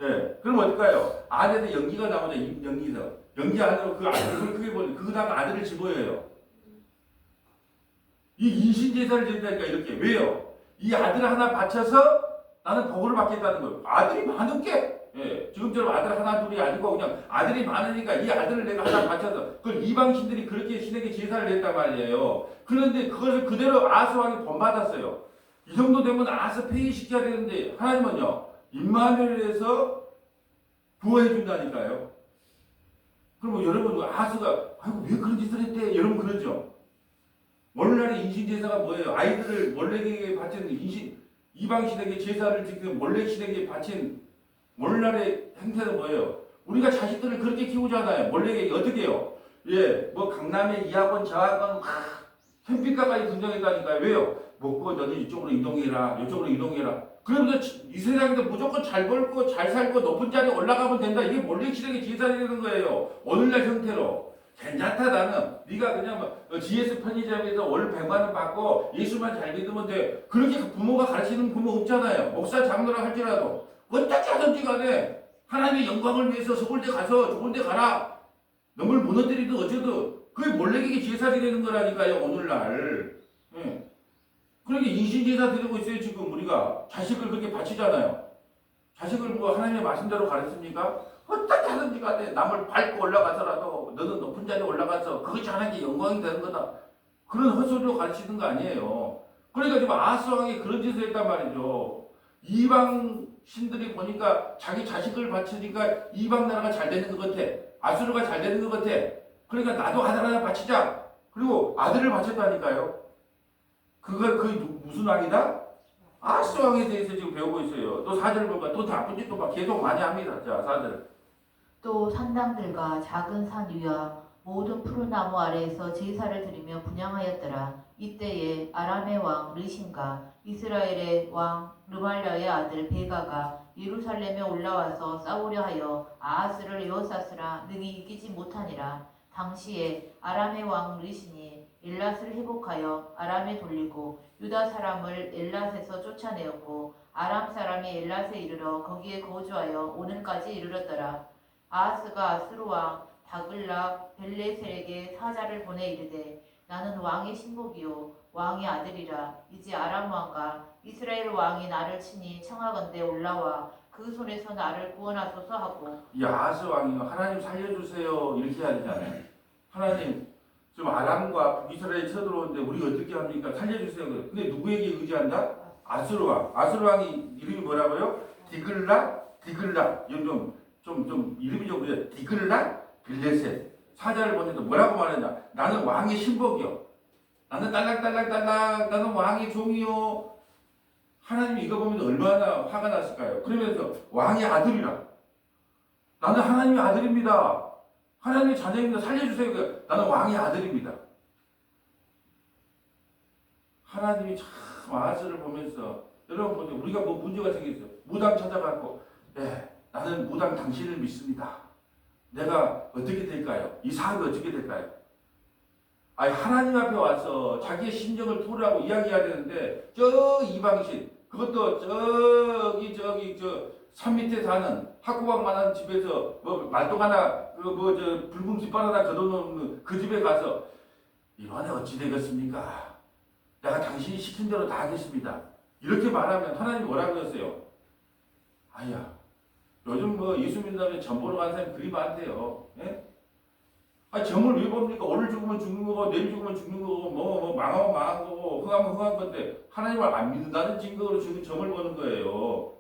예, 그럼 어떨까요? 안에서 연기가 나오죠. 연기서. 연기 안으로 그 입을 크게 벌리고 그 다음 아들을 집어여요. 이 인신 제사를 드린다니까 이렇게. 왜요? 이 아들 하나 바쳐서 나는 복을 받겠다는 거예요. 아들이 많은 게. 예, 지금처럼 아들 하나 둘이 아니고 그냥 아들이 많으니까 이 아들을 내가 하나 바쳐서 그걸 이방신들이 그렇게 신에게 제사를 했단 말이에요. 그런데 그것을 그대로 아하스 왕이 본받았어요. 이 정도 되면 아하스 폐위시켜야 되는데 하나님은요 임마누엘에서 부어해 준다니까요. 그럼 여러분 아하스가 아이고 왜 그런 짓을 했대? 여러분 그러죠. 오늘날의 인신제사가 뭐예요? 아이들을 몰렉에게 바친 이방신에게 제사를 지금 몰렉신에게 바친 오늘날의 행태는 뭐예요? 우리가 자식들을 그렇게 키우잖아요. 몰렉에게 어떻게 해요? 예, 뭐 강남의 이학원, 저학원, 캠핑카까지 등장했다니까요. 왜요? 먹고 너는 이쪽으로 이동해라, 이쪽으로 이동해라. 그러면서 이 세상에서 무조건 잘 벌고 잘 살고 높은 자리에 올라가면 된다. 이게 몰렉신에게 제사되는 거예요. 오늘날 형태로. 괜찮다 나는. 네가 그냥 뭐 GS 편의점에서 월 100만 원 받고 예수만 잘 믿으면 돼. 그렇게 부모가 가르치는 부모 없잖아요. 목사 장로라 할지라도. 어떻게 하든지 간에 하나님의 영광을 위해서 서울대 가서 좋은 데 가라. 너를 무너뜨리든 어쩌든 그게 몰렉에게 제사가 되는 거라니까요. 오늘날. 예. 그러니까 인신제사 드리고 있어요. 지금 우리가 자식을 그렇게 바치잖아요. 자식을 뭐 하나님의 말씀대로 가르칩니까? 어떻게 하든지 간에 남을 밟고 올라가서라도 너는 높은 자리에 올라가서 그것이 하나님께 영광이 되는 거다. 그런 헛소리로 가르치는 거 아니에요. 그러니까 지금 아하스 왕이 그런 짓을 했단 말이죠. 이방 신들이 보니까 자기 자식을 바치니까 이방 나라가 잘 되는 것 같아. 아수르가 잘 되는 것 같아. 그러니까 나도 아들 하나 바치자. 그리고 아들을 바쳤다니까요. 그 무슨 왕이다? 아하스 왕에 대해서 지금 배우고 있어요. 또 4절 보니까 또 나쁜 짓도 막 계속 많이 합니다. 자, 4절. 또 산당들과 작은 산 위와 모든 푸른 나무 아래에서 제사를 드리며 분향하였더라. 이때에 아람의 왕 르신과 이스라엘의 왕 르말랴의 아들 베가가 예루살렘에 올라와서 싸우려 하여 아하스를 에워쌌으나 능히 이기지 못하니라. 당시에 아람의 왕 르신이 엘랏을 회복하여 아람에 돌리고 유다 사람을 엘랏에서 쫓아내었고 아람 사람이 엘랏에 이르러 거기에 거주하여 오늘까지 이르렀더라. 아하스가 아수르 왕 다글라 벨레셀에게 사자를 보내 이르되 나는 왕의 신복이요 왕의 아들이라. 이제 아람 왕과 이스라엘 왕이 나를 치니 청하건대 올라와 그 손에서 나를 구원하소서 하고. 이 아하스 왕이 하나님 살려주세요 이렇게 해야 되잖아요. 하나님 지금 아람과 북이스라엘이 쳐들어오는데 우리 어떻게 합니까? 살려주세요. 근데 누구에게 의지한다? 아수르 왕. 아수르 왕이 이름이 뭐라고요? 디글라. 좀 이름이 좀 그래. 디글라 빌레셋. 사자를 보내서 뭐라고 말하냐? 나는 왕의 신복이요. 나는 딸랑딸랑딸랑. 나는 왕의 종이요. 하나님이 이거 보면 얼마나 화가 났을까요? 그러면서 왕의 아들이라. 나는 하나님의 아들입니다. 하나님의 자녀입니다. 살려주세요. 나는 왕의 아들입니다. 하나님이 참 아하스를 보면서 여러분 보세요. 우리가 뭐 문제가 생겼어요. 무당 찾아갖고 나는 무당 당신을 믿습니다. 내가 어떻게 될까요? 이 사업이 어떻게 될까요? 아니 하나님 앞에 와서 자기의 심정을 토로하고 이야기해야 되는데 저 이방신 그것도 산 밑에 사는 학구방만한 집에서 뭐 말똥 하나 붉은 깃발 하나 걷어놓은 그 집에 가서 이번에 어찌 되겠습니까? 내가 당신이 시킨 대로 다 하겠습니다. 이렇게 말하면 하나님이 뭐라 그랬어요? 아야 요즘 뭐 예수 믿는다면 점 보러 가는 사람이 그리 많대요. 예? 점을 왜 봅니까? 오늘 죽으면 죽는 거고 내일 죽으면 죽는 거고 뭐 망하면 망한 거고 흥하면 흥한 건데 하나님을 안 믿는다는 증거로 지금 점을 보는 거예요.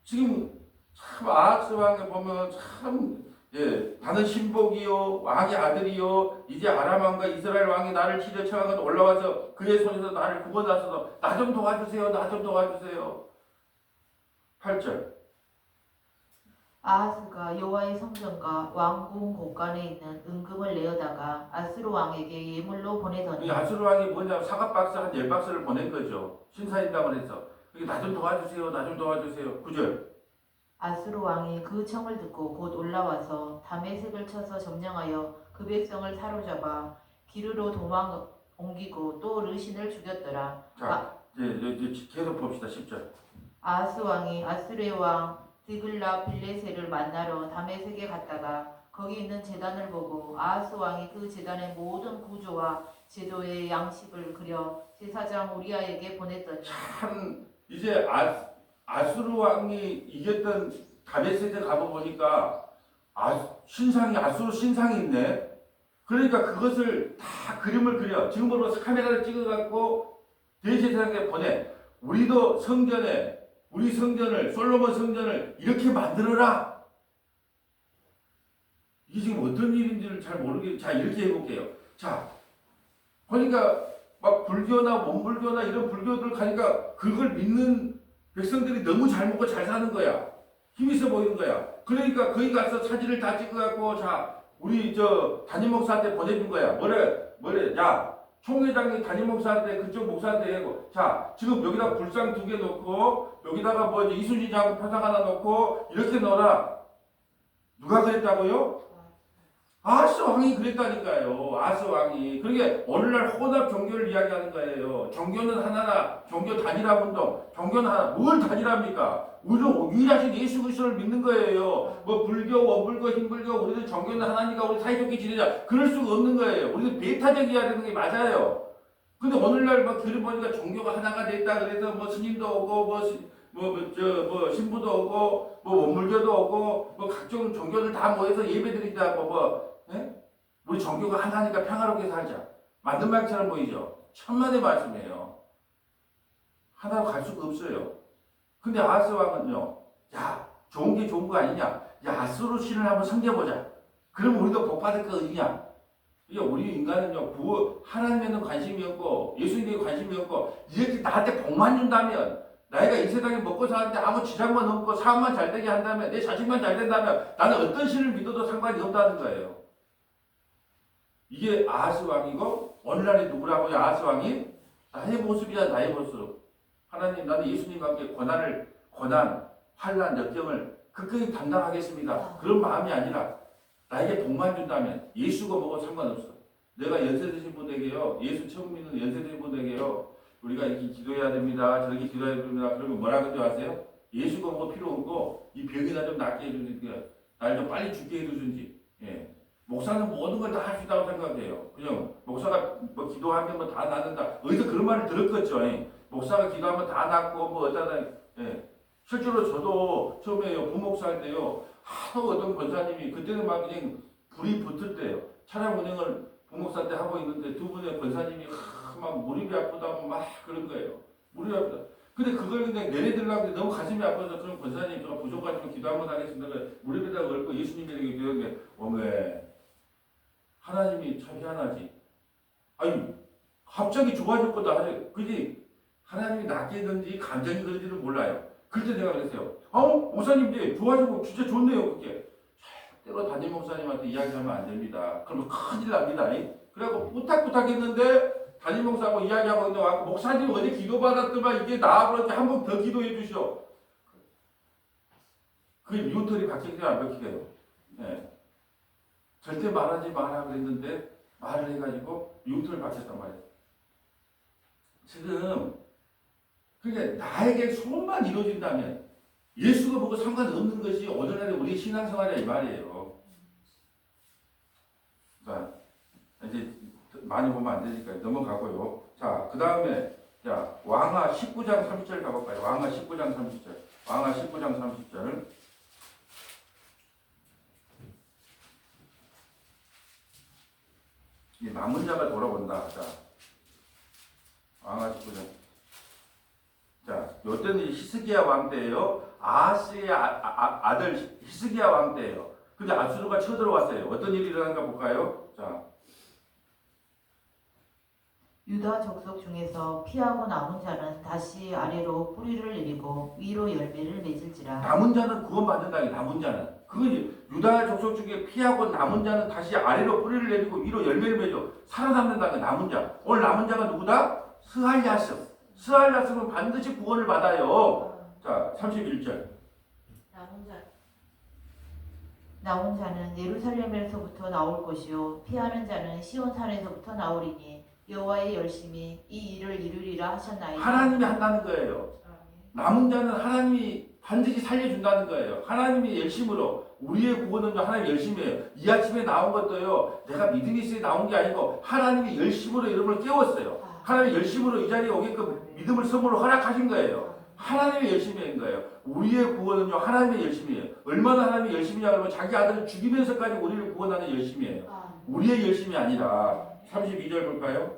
지금 참 아하스 왕에 보면 참 나는 신복이요 왕의 아들이요 이제 아람 왕과 이스라엘 왕이 나를 치려 청하거든 올라와서 그의 손에서 나를 구원하소서. 나 좀 도와주세요. 나 좀 도와주세요. 8절 아하스가 여호와의 성전과 왕궁 곳간에 있는 은금을 내어다가 아수르 왕에게 예물로 이 보내더니 아수르 왕이 뭐냐 사과박스 한 10박스를 보낸 거죠. 신사임당을 해서. 나 좀 도와주세요. 나 좀 도와주세요. 9절. 아수르 왕이 그 청을 듣고 곧 올라와서 다메섹을 쳐서 점령하여 그 백성을 사로잡아 기르로 도망 옮기고 또 르신을 죽였더라. 자, 이제 계속 봅시다. 10절. 아하스 왕이 아수르의 왕 드글라 빌레셀을 만나러 다메섹에 갔다가 거기 있는 제단을 보고 아하스 왕이 그 제단의 모든 구조와 제도의 양식을 그려 제사장 우리아에게 보냈더니 참 이제 아수르 왕이 이겼던 다메섹에 가보니까 신상이 아수르 신상이 있네. 그러니까 그것을 다 그림을 그려 지금으로 카메라를 찍어갖고 대제사장에 보내. 우리도 우리 성전을 솔로몬 성전을 이렇게 만들어라. 이게 지금 어떤 일인지를 잘 모르겠. 자 이렇게 해볼게요. 자 그러니까 막 불교나 원불교나 이런 불교들 가니까 그걸 믿는 백성들이 너무 잘 먹고 잘 사는 거야. 힘 있어 보이는 거야. 그러니까 거기 가서 사진을 다 찍어갖고 자 우리 저 담임 목사한테 보내준 거야. 뭐래 야 총회장이 담임 목사한테 그쪽 목사한테 하고 자 지금 여기다 불상 2개 놓고 여기다가 뭐 이순신 장군 표상 하나 놓고 이렇게 넣어라. 누가 그랬다고요? 아하스 왕이 그랬다니까요. 아하스 왕이. 그러게 오늘날 혼합 종교를 이야기하는 거예요. 종교는 하나나 종교 단일화 운동. 종교는 하나. 뭘 단일합니까? 우리는 유일하신 예수 그리스도를 믿는 거예요. 뭐 불교, 원불교, 흰불교 우리는 종교는 하나니까 우리 사이좋게 지내자. 그럴 수가 없는 거예요. 우리는 배타적이어야 되는 게 맞아요. 근데 오늘날 막 들어보니까 종교가 하나가 됐다 그래서 뭐 스님도 오고 뭐 신부도 오고 뭐 원불교도 오고 뭐 각종 종교를 다 모여서 예배드린다고 예? 우리 종교가 하나니까 평화롭게 살자. 맞는 말처럼 보이죠? 천만의 말씀이에요. 하나로 갈 수가 없어요. 근데 아하스 왕은요, 야, 좋은 게 좋은 거 아니냐? 야, 아수르 신을 한번 섬겨보자. 그럼 우리도 복 받을 거 어디냐? 이게 우리 인간은요, 하나님에는 관심이 없고, 예수님께 관심이 없고, 이렇게 나한테 복만 준다면, 나이가 이 세상에 먹고 사는데 아무 지장만 없고, 사업만 잘 되게 한다면, 내 자식만 잘 된다면, 나는 어떤 신을 믿어도 상관이 없다는 거예요. 이게 아하스 왕이고, 오늘날의 누구라고요? 아하스 왕이? 나의 모습이야, 나의 모습. 하나님, 나는 예수님과 함께 고난, 환난, 역경을 끝까지 담당하겠습니다. 그런 마음이 아니라 나에게 복만 준다면 예수가 뭐고 상관없어. 내가 연세 드신 분에게요, 예수 처음 믿는 연세 드신 분에게요, 우리가 이렇게 기도해야 됩니다. 저렇게 기도해야 됩니다. 그러면 뭐라 그러지 아세요? 예수가 뭐고 필요 없고 이 병이나 좀 낫게 해주든지 날 좀 빨리 죽게 해주든지. 예. 목사는 모든 걸 다 할 수 있다고 생각해요. 그냥 목사가 뭐 기도하면 뭐 다 낫는다. 어디서 그런 말을 들었겠죠. 목사가 기도하면 다 낫고 뭐 어쩌다. 예. 실제로 저도 처음에요 부목사 때요 하도 어떤 권사님이 그때는 막 그냥 불이 붙을 때요 차량 운행을 부목사 때 하고 있는데 두 분의 권사님이 막 무릎이 아프다고 막 그런 거예요. 무릎이 아프다. 근데 그걸 그냥 내려들라고 했는데 너무 가슴이 아파서 그런 권사님 제가 부족하지만 기도 한번 하겠습니다. 무릎에다가 얹고 예수님에게 기도했는데 어메 하나님이 참 희한하지. 아니 갑자기 좋아졌거든 하죠. 그지 하나님이 낫게 했는지 감정이 그런지는 몰라요. 그때 내가 그랬어요. 목사님 이제 좋아지고 진짜 좋네요. 그게 때로 담임 목사님한테 이야기하면 안 됩니다. 그러면 큰일 납니다. 그래갖고 부탁했는데 담임 목사하고 이야기하고 있는데 와서 목사님 어제 기도받았더만 이게 나아버렸지 한 번 더 기도해 주시오. 그게 미운털이 박히게요 안 박히게요? 네. 절대 말하지 마라 그랬는데 말을 해가지고 미운털을 박혔단 말이에요. 지금 그러니까 나에게 소원만 이루어진다면 예수가 뭐고 상관없는 것이 오늘날의 우리 신앙생활이야 이 말이에요. 자 이제 많이 보면 안 되니까 넘어가고요. 자 그 다음에 자 왕하 19장 30절 가볼까요? 왕하 19장 30절. 왕하 19장 30절. 이 남은 자가 돌아온다. 자 왕하 19장. 자, 요때는 히스기야 왕 때예요. 아하스의 아들 히스기야 왕 때예요. 근데 아수르가 쳐들어왔어요. 어떤 일이 일어난가 볼까요? 자, 유다 족속 중에서 피하고 남은 자는 다시 아래로 뿌리를 내리고 위로 열매를 맺을지라. 남은 자는 구원받는다. 남은 자는 그거지. 유다 족속 중에 피하고 남은 자는 다시 아래로 뿌리를 내리고 위로 열매를 맺어 살아남는다. 그 남은 자. 오늘 남은 자가 누구다? 스알랴스. 스알랴스는 반드시 구원을 받아요. 자, 31절. 남은 자는 예루살렘에서부터 나올 것이요 피하는 자는 시온산에서부터 나오리니 여호와의 열심히 이 일을 이루리라 하셨나이다. 하나님이 한다는 거예요. 남은 자는 하나님이 반드시 살려준다는 거예요. 하나님이 열심으로 우리의 구원은 하나님 열심히 해요. 이 아침에 나온 것도요. 내가 믿음이 있어야 나온 게 아니고 하나님이 열심으로 여러분을 깨웠어요. 하나님이 열심으로 이 자리에 오게끔 믿음을 선물로 허락하신 거예요. 하나님이 열심히 한 거예요. 우리의 구원은요. 하나님의 열심이에요. 얼마나 하나님이 열심히냐 그러면 자기 아들을 죽이면서까지 우리를 구원하는 열심이에요. 우리의 열심이 아니라 32절 볼까요?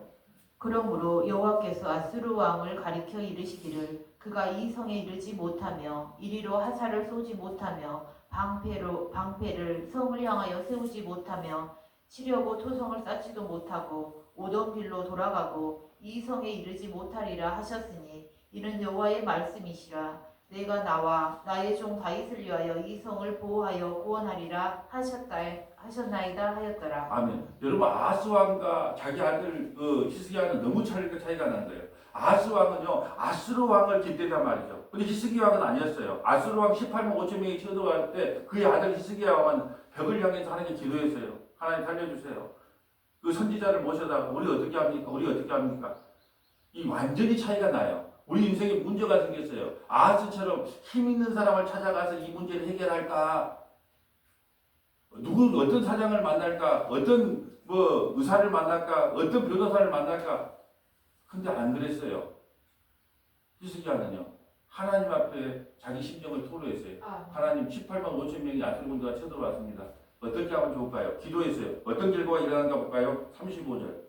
그러므로 여호와께서 아수르 왕을 가리켜 이르시기를 그가 이 성에 이르지 못하며 이리로 화살을 쏘지 못하며 방패를 성을 향하여 세우지 못하며 치려고 토성을 쌓지도 못하고 오던 길로 돌아가고 이 성에 이르지 못하리라 하셨으니 이는 여호와의 말씀이시라. 내가 나와 나의 종 다윗을 위하여 이 성을 보호하여 구원하리라 하셨나이다 하였더라. 아멘. 여러분 아하스 왕과 자기 아들 히스기야는 너무 차이가 나는 거예요. 아하스 왕은요 아수르 왕을 깃대단 말이죠. 근데 히스기 왕은 아니었어요. 아수르 왕 18만 5천 명이 쳐들어갈 때 그의 아들 히스기야 왕은 벽을 향해서 하나님께 기도했어요. 하나님 살려주세요. 그 선지자를 모셔다가 우리 어떻게 합니까? 우리 어떻게 합니까? 이 완전히 차이가 나요. 우리 인생에 문제가 생겼어요. 아하스처럼 힘 있는 사람을 찾아가서 이 문제를 해결할까? 어떤 사장을 만날까? 어떤 의사를 만날까? 어떤 변호사를 만날까? 근데 안 그랬어요. 히스기야는요. 하나님 앞에 자기 심정을 토로했어요. 하나님 18만 5천 명이 아틀군대가 쳐들어왔습니다. 어떻게 하면 좋을까요? 기도했어요. 어떤 결과가 일어난가 볼까요? 35절.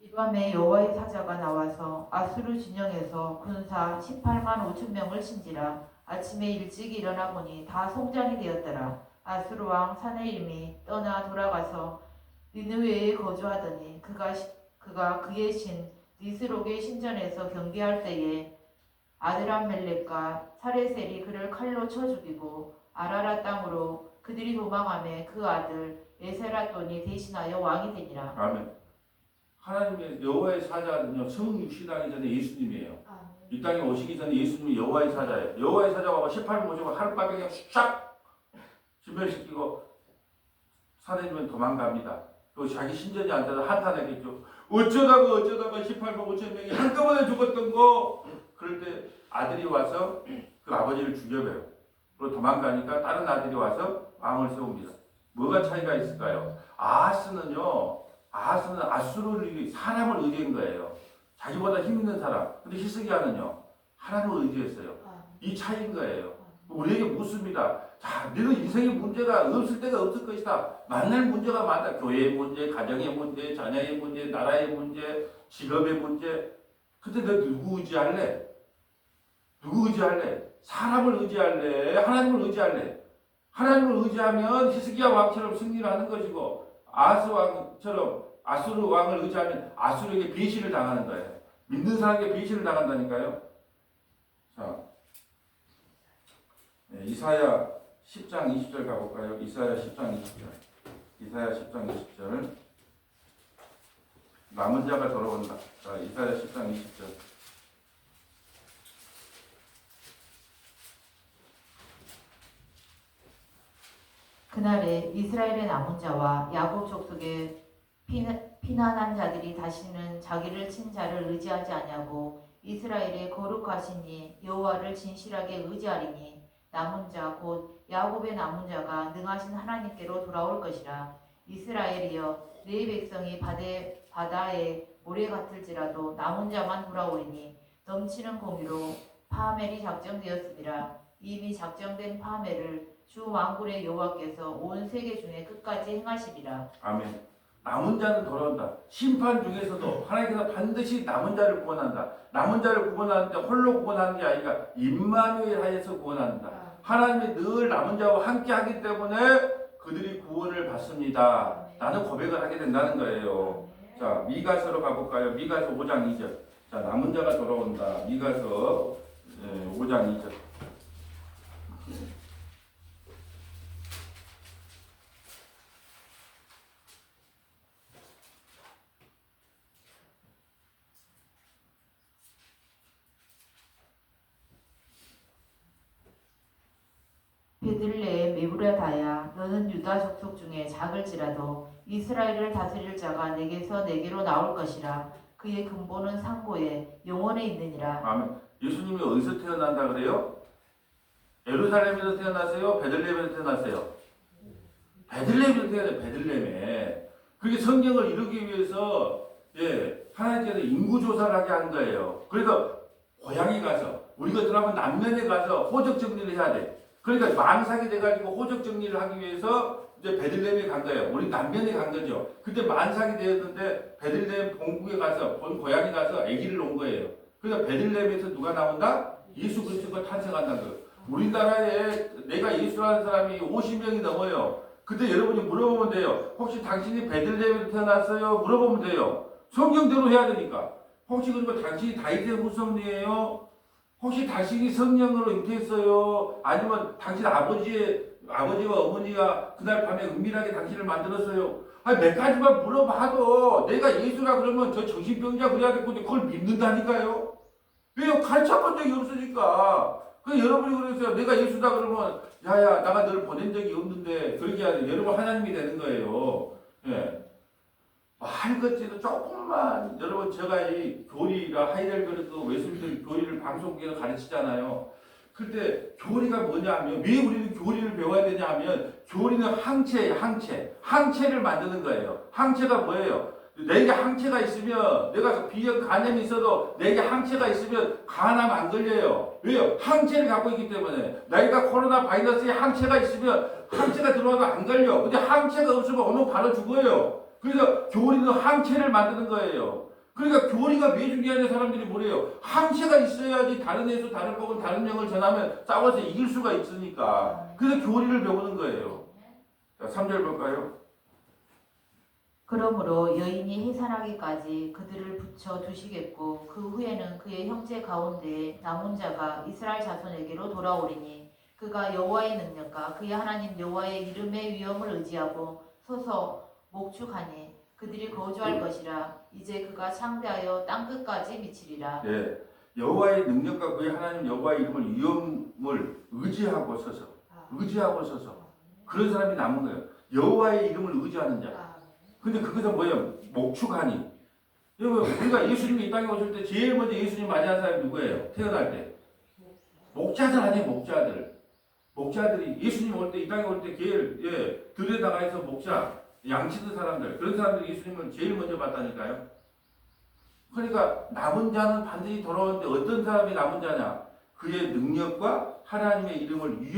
이밤에 여호와의 사자가 나와서 아수르 진영에서 군사 18만 5천 명을 친지라. 아침에 일찍 일어나 보니 다 송장이 되었더라. 아수르 왕 사네림이 떠나 돌아가서 니느웨에 거주하더니 그가 그의 신 니스록의 신전에서 경계할 때에 아드람멜렉과 사레셀이 그를 칼로 쳐 죽이고 아라라 땅으로 그들이 도망하며 그 아들 에세라돈이 대신하여 왕이 되니라. 아멘. 하나님의 여호와의 사자는요 성육신하기 전에 예수님이에요. 이 땅에 오시기 전에 예수님이 여호와의 사자예요. 여호와의 사자가 18만 5천 명 하룻밤에 그냥 샥 진멸시키고 사내면 도망갑니다. 또 자기 신전이 앉아서 한탄했겠죠. 어쩌다가 18만 5천 명이 한꺼번에 죽었던 거. 그럴 때 아들이 와서 그 아버지를 죽여버려요. 그리고 도망가니까 다른 아들이 와서 왕을 세웁니다. 뭐가 차이가 있을까요? 아하스는 아수르를 사람을 의지한 거예요. 자기보다 힘 있는 사람. 근데 히스기야는요 하나님을 의지했어요. 이 차이인 거예요. 우리에게 묻습니다. 자, 너는 인생의 문제가 없을 때가 없을 것이다. 만날 문제가 많다. 교회의 문제, 가정의 문제, 자녀의 문제, 나라의 문제, 직업의 문제. 근데 너 누구 의지할래? 누구 의지할래? 사람을 의지할래? 하나님을 의지할래? 하나님을 의지하면 히스기야 왕처럼 승리를 하는 것이고 아하스 왕처럼 아수르 왕을 의지하면 아수르에게 배신을 당하는 거예요. 믿는 사람에게 배신을 당한다니까요. 자, 네, 이사야 10장 20절 가볼까요? 이사야 10장 20절. 이사야 10장 20절. 남은 자가 돌아온다. 자, 이사야 10장 20절. 그날에 이스라엘의 남은 자와 야곱 족속의 피난한 자들이 다시는 자기를 친 자를 의지하지 아니하고 이스라엘의 거룩하시니 여호와를 진실하게 의지하리니 남은 자 곧 야곱의 남은 자가 능하신 하나님께로 돌아올 것이라. 이스라엘이여 네 백성이 바다의 모래 같을지라도 남은 자만 돌아오리니 넘치는 공의로 파멸이 작정되었음이라. 이미 작정된 파멸을 주 만군의 여호와께서 온 세계 중에 끝까지 행하시리라. 아멘. 남은 자는 돌아온다. 심판 중에서도 하나님께서 반드시 남은 자를 구원한다. 남은 자를 구원하는데 홀로 구원하는 게 아니라 임마누엘 하에서 구원한다. 하나님이 늘 남은 자와 함께 하기 때문에 그 그들이 구원을 받습니다. 나는 고백을 하게 된다는 거예요. 자, 미가서로 가볼까요? 미가서 5장 2절. 자, 남은 자가 돌아온다. 미가서 5장 2절. 베들레헴 에브라다야 너는 유다 족속 중에 작을지라도 이스라엘을 다스릴 자가 내게서 내게로 나올 것이라. 그의 근본은 상고에 영원에 있느니라. 아멘. 예수님이 어디서 태어난다 그래요? 예루살렘에서 태어났어요? 베들레헴에서 태어났어요? 베들레헴에서 태어났어요. 베들레헴에. 그게 성경을 이루기 위해서 하나님께서 인구조사를 하게 한 거예요. 그래서 고향에 가서 우리 같으면 남면에 가서 호적 정리를 해야 돼. 그러니까 만삭이 돼가지고 호적 정리를 하기 위해서 이제 베들레헴에 간 거예요. 우리 남면에 간 거죠. 그때 만삭이 되었는데 베들레헴 본국에 가서 본 고향에 가서 아기를 놓은 거예요. 그래서 베들레헴에서 누가 나온다? 예수 그리스도가 탄생한다는 거예요. 우리나라에 내가 예수라는 사람이 50명이 넘어요. 그때 여러분이 물어보면 돼요. 혹시 당신이 베들레헴에서 태어났어요? 물어보면 돼요. 성경대로 해야 되니까. 혹시 그리고 당신이 다윗의 후손이에요? 혹시 당신이 성령으로 잉태했어요? 아니면 당신 아버지와 어머니가 그날 밤에 은밀하게 당신을 만들었어요? 아니, 몇 가지만 물어봐도 내가 예수라 그러면 저 정신병자 그래야 될 건데 그걸 믿는다니까요? 왜요? 가르쳐 본 적이 없으니까. 그 여러분이 그러세요. 내가 예수다 그러면 야야 내가 너를 보낸 적이 없는데 그렇게 해야 돼. 여러분 하나님이 되는 거예요. 예. 말 것지도 조금만 여러분 제가 이 교리가 하이델베르크 웨스민스터 교리를 방송국에서 가르치잖아요. 그때 교리가 뭐냐면 왜 우리는 교리를 배워야 되냐면 교리는 항체예요. 항체를 만드는 거예요. 항체가 뭐예요? 내게 항체가 있으면 내가 비형 간염이 있어도 내게 항체가 있으면 간암 안 걸려요. 왜요? 항체를 갖고 있기 때문에 내가 코로나 바이러스에 항체가 있으면 항체가 들어와도 안 걸려. 근데 항체가 없으면 오늘 바로 죽어요. 그래서 교리는 항체를 만드는 거예요. 그러니까 교리가 왜 중요하냐 사람들이 뭐래요? 항체가 있어야지 다른 예수, 다른 복음, 다른 영을 전하면 싸워서 이길 수가 있으니까. 그래서 교리를 배우는 거예요. 자, 3절 볼까요? 그러므로 여인이 해산하기까지 그들을 붙여 두시겠고 그 후에는 그의 형제 가운데 남은 자가 이스라엘 자손에게로 돌아오리니 그가 여호와의 능력과 그의 하나님 여호와의 이름의 위엄을 의지하고 서서 목축하니 그들이 거주할 것이라. 이제 그가 창대하여 땅끝까지 미치리라. 네, 여호와의 능력과 그의 하나님 여호와의 이름을 위엄을 의지하고 서서 그런 사람이 남은 거예요. 여호와의 이름을 의지하는 자. 근데 그것은 뭐예요? 목축하니. 여러분 우리가 예수님이 이 땅에 오실 때 제일 먼저 예수님 맞이한 사람이 누구예요? 태어날 때 목자들 아니에요. 목자들이 예수님 올 때 이 땅에 올 때 제일 들여다가서 목자 양치는 사람들, 그런 사람들이 예수님을 제일 먼저 봤다니까요. 그러니까 남은 자는 반드시 돌아오는데 어떤 사람이 남은 자냐? 그의 능력과 하나님의 이름을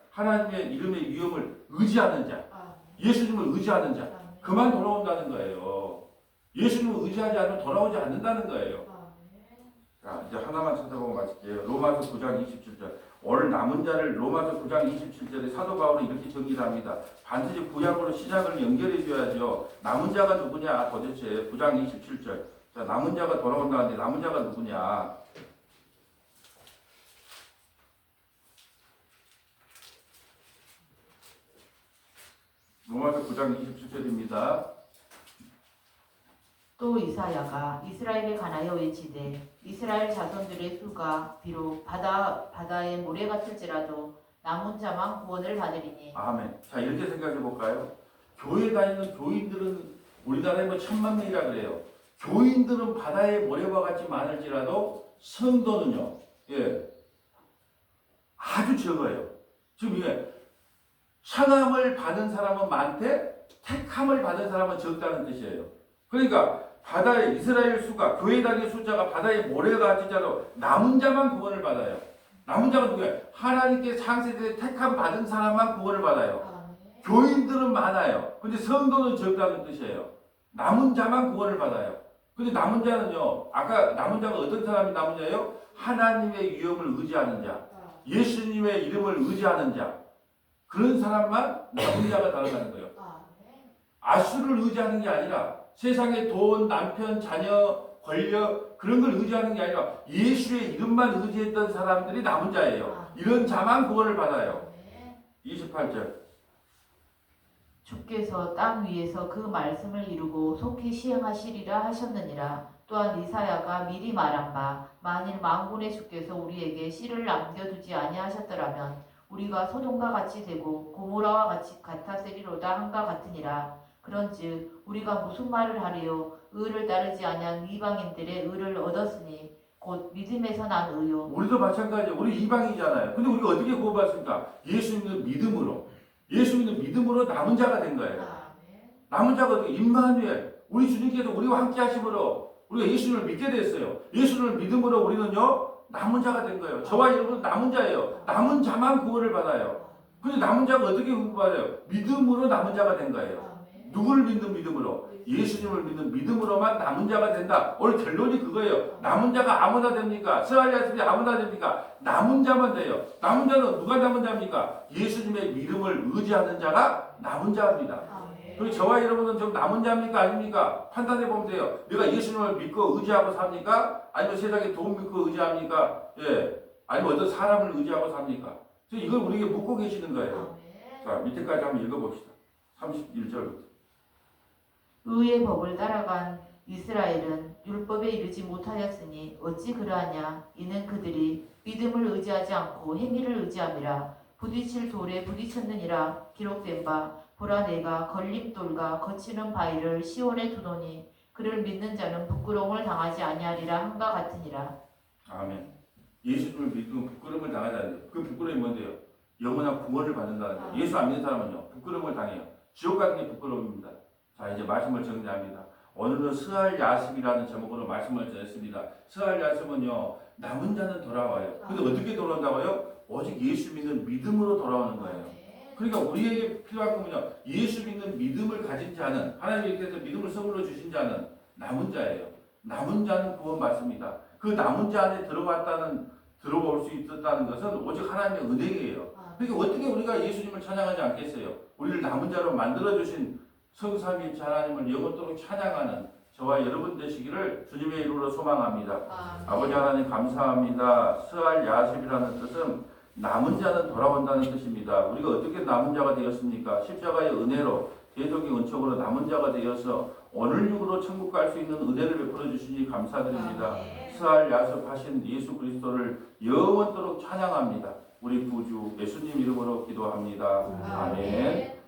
하나님의 이름의 위엄을 의지하는 자, 예수님을 의지하는 자, 그만 돌아온다는 거예요. 예수님을 의지하지 않으면 돌아오지 않는다는 거예요. 자, 이제 하나만 찾아보고 마칠게요. 로마서 9장 27절. 오늘 남은 자를 로마서 9장 27절에 사도 바울은 이렇게 정리를 합니다. 반드시 구약으로 시작을 연결해 줘야죠. 남은 자가 누구냐 도대체 9장 27절. 자, 남은 자가 돌아온다는데 남은 자가 누구냐? 로마서 9장 27절입니다. 또 이사야가 이스라엘에 관하여 외치되 이스라엘 자손들의 수가 비록 바다의 모래 같을지라도 남은 자만 구원을 받으리니. 아멘. 자, 이렇게 생각해 볼까요? 교회 다니는 교인들은 우리나라에 뭐 1000만 명이라 그래요. 교인들은 바다의 모래와 같이 많을지라도 성도는요, 아주 적어요. 지금 이게 청함을 받은 사람은 많대, 택함을 받은 사람은 적다는 뜻이에요. 그러니까 바다의 이스라엘 수가 교회 다니는 숫자가 바다의 모래가 같지라도 남은 자만 구원을 받아요. 남은 자가 누구예요? 하나님께 창세전에 택함 받은 사람만 구원을 받아요. 교인들은 많아요. 근데 성도는 적다는 뜻이에요. 남은 자만 구원을 받아요. 근데 남은 자는요, 아까 남은 자가 어떤 사람이 남은 자예요? 하나님의 위엄을 의지하는 자, 예수님의 이름을 의지하는 자, 그런 사람만 남은 자가 달아나는 거예요. 아수를 의지하는 게 아니라 세상의 돈, 남편, 자녀, 권력 그런 걸 의지하는 게 아니라 예수의 이름만 의지했던 사람들이 남은 자예요. 이런 자만 구원을 받아요. 28절. 주께서 땅 위에서 그 말씀을 이루고 속히 시행하시리라 하셨느니라. 또한 이사야가 미리 말한 바 만일 만군의 주께서 우리에게 씨를 남겨두지 아니하셨더라면 우리가 소돔과 같이 되고 고모라와 같이 같아세리로다 한과 같으니라. 그런즉 우리가 무슨 말을 하리요? 의를 따르지 아니한 이방인들의 의를 얻었으니 곧 믿음에서 난 의요. 우리도 마찬가지예요. 우리 이방이잖아요. 근데 우리가 어떻게 구원받습니까? 예수 믿는 믿음으로. 예수 믿는 믿음으로 남은 자가 된 거예요. 남은 자가 어떻게? 임마누엘. 우리 주님께서 우리와 함께 하심으로 우리가 예수님을 믿게 됐어요. 예수를 믿음으로 우리는요 남은 자가 된 거예요. 저와 여러분은 남은 자예요. 남은 자만 구원을 받아요. 근데 남은 자가 어떻게 구원받아요? 믿음으로 남은 자가 된 거예요. 누구를 믿는 믿음으로? 예수님을 믿는 믿음으로만 남은 자가 된다. 오늘 결론이 그거예요. 남은 자가 아무나 됩니까? 스가랴서이 아무나 됩니까? 남은 자만 돼요. 남은 자는 누가 남은 자입니까? 예수님의 믿음을 의지하는 자가 남은 자입니다. 그리고 저와 여러분은 좀 남은 자입니까? 아닙니까? 판단해 보면 돼요. 내가 예수님을 믿고 의지하고 삽니까? 아니면 세상에 돈 믿고 의지합니까? 예. 아니면 어떤 사람을 의지하고 삽니까? 이걸 우리에게 묻고 계시는 거예요. 자, 밑에까지 한번 읽어봅시다. 31절부터. 의의 법을 따라간 이스라엘은 율법에 이르지 못하였으니 어찌 그러하냐? 이는 그들이 믿음을 의지하지 않고 행위를 의지함이라. 부딪힐 돌에 부딪혔느니라. 기록된 바 보라 내가 걸림돌과 거치는 바위를 시온에 두노니 그를 믿는 자는 부끄러움을 당하지 아니하리라 한가 같으니라. 아멘. 예수님을 믿으면 부끄러움을 당하지 않아요. 그 부끄러움이 뭔데요? 영원한 구원을 받는다는 거예요. 예수 안 믿는 사람은요 부끄러움을 당해요. 지옥 가는 게 부끄러움입니다. 자, 이제 말씀을 정리합니다. 오늘은 스알 야습이라는 제목으로 말씀을 전했습니다. 스알 야습은요 남은 자는 돌아와요. 근데 어떻게 돌아온다고요? 오직 예수 믿는 믿음으로 돌아오는 거예요. 그러니까 우리에게 필요한 거는요 예수 믿는 믿음을 가진 자는, 하나님께서 믿음을 선물로 주신 자는 남은 자예요. 남은 자는 구원받습니다. 그 남은 자 안에 들어올 수 있었다는 것은 오직 하나님의 은혜예요. 그러니까 어떻게 우리가 예수님을 찬양하지 않겠어요? 우리를 남은 자로 만들어주신 성삼위일체 하나님을 영원토록 찬양하는 저와 여러분 되시기를 주님의 이름으로 소망합니다. 아버지 하나님 감사합니다. 스알 야셉이라는 뜻은 남은 자는 돌아온다는 뜻입니다. 우리가 어떻게 남은 자가 되었습니까? 십자가의 은혜로, 대속의 은총으로 남은 자가 되어서 오늘 육으로 천국 갈 수 있는 은혜를 베풀어 주시니 감사드립니다. 스알 야습하신 예수 그리스도를 영원토록 찬양합니다. 우리 구주 예수님 이름으로 기도합니다. 아멘.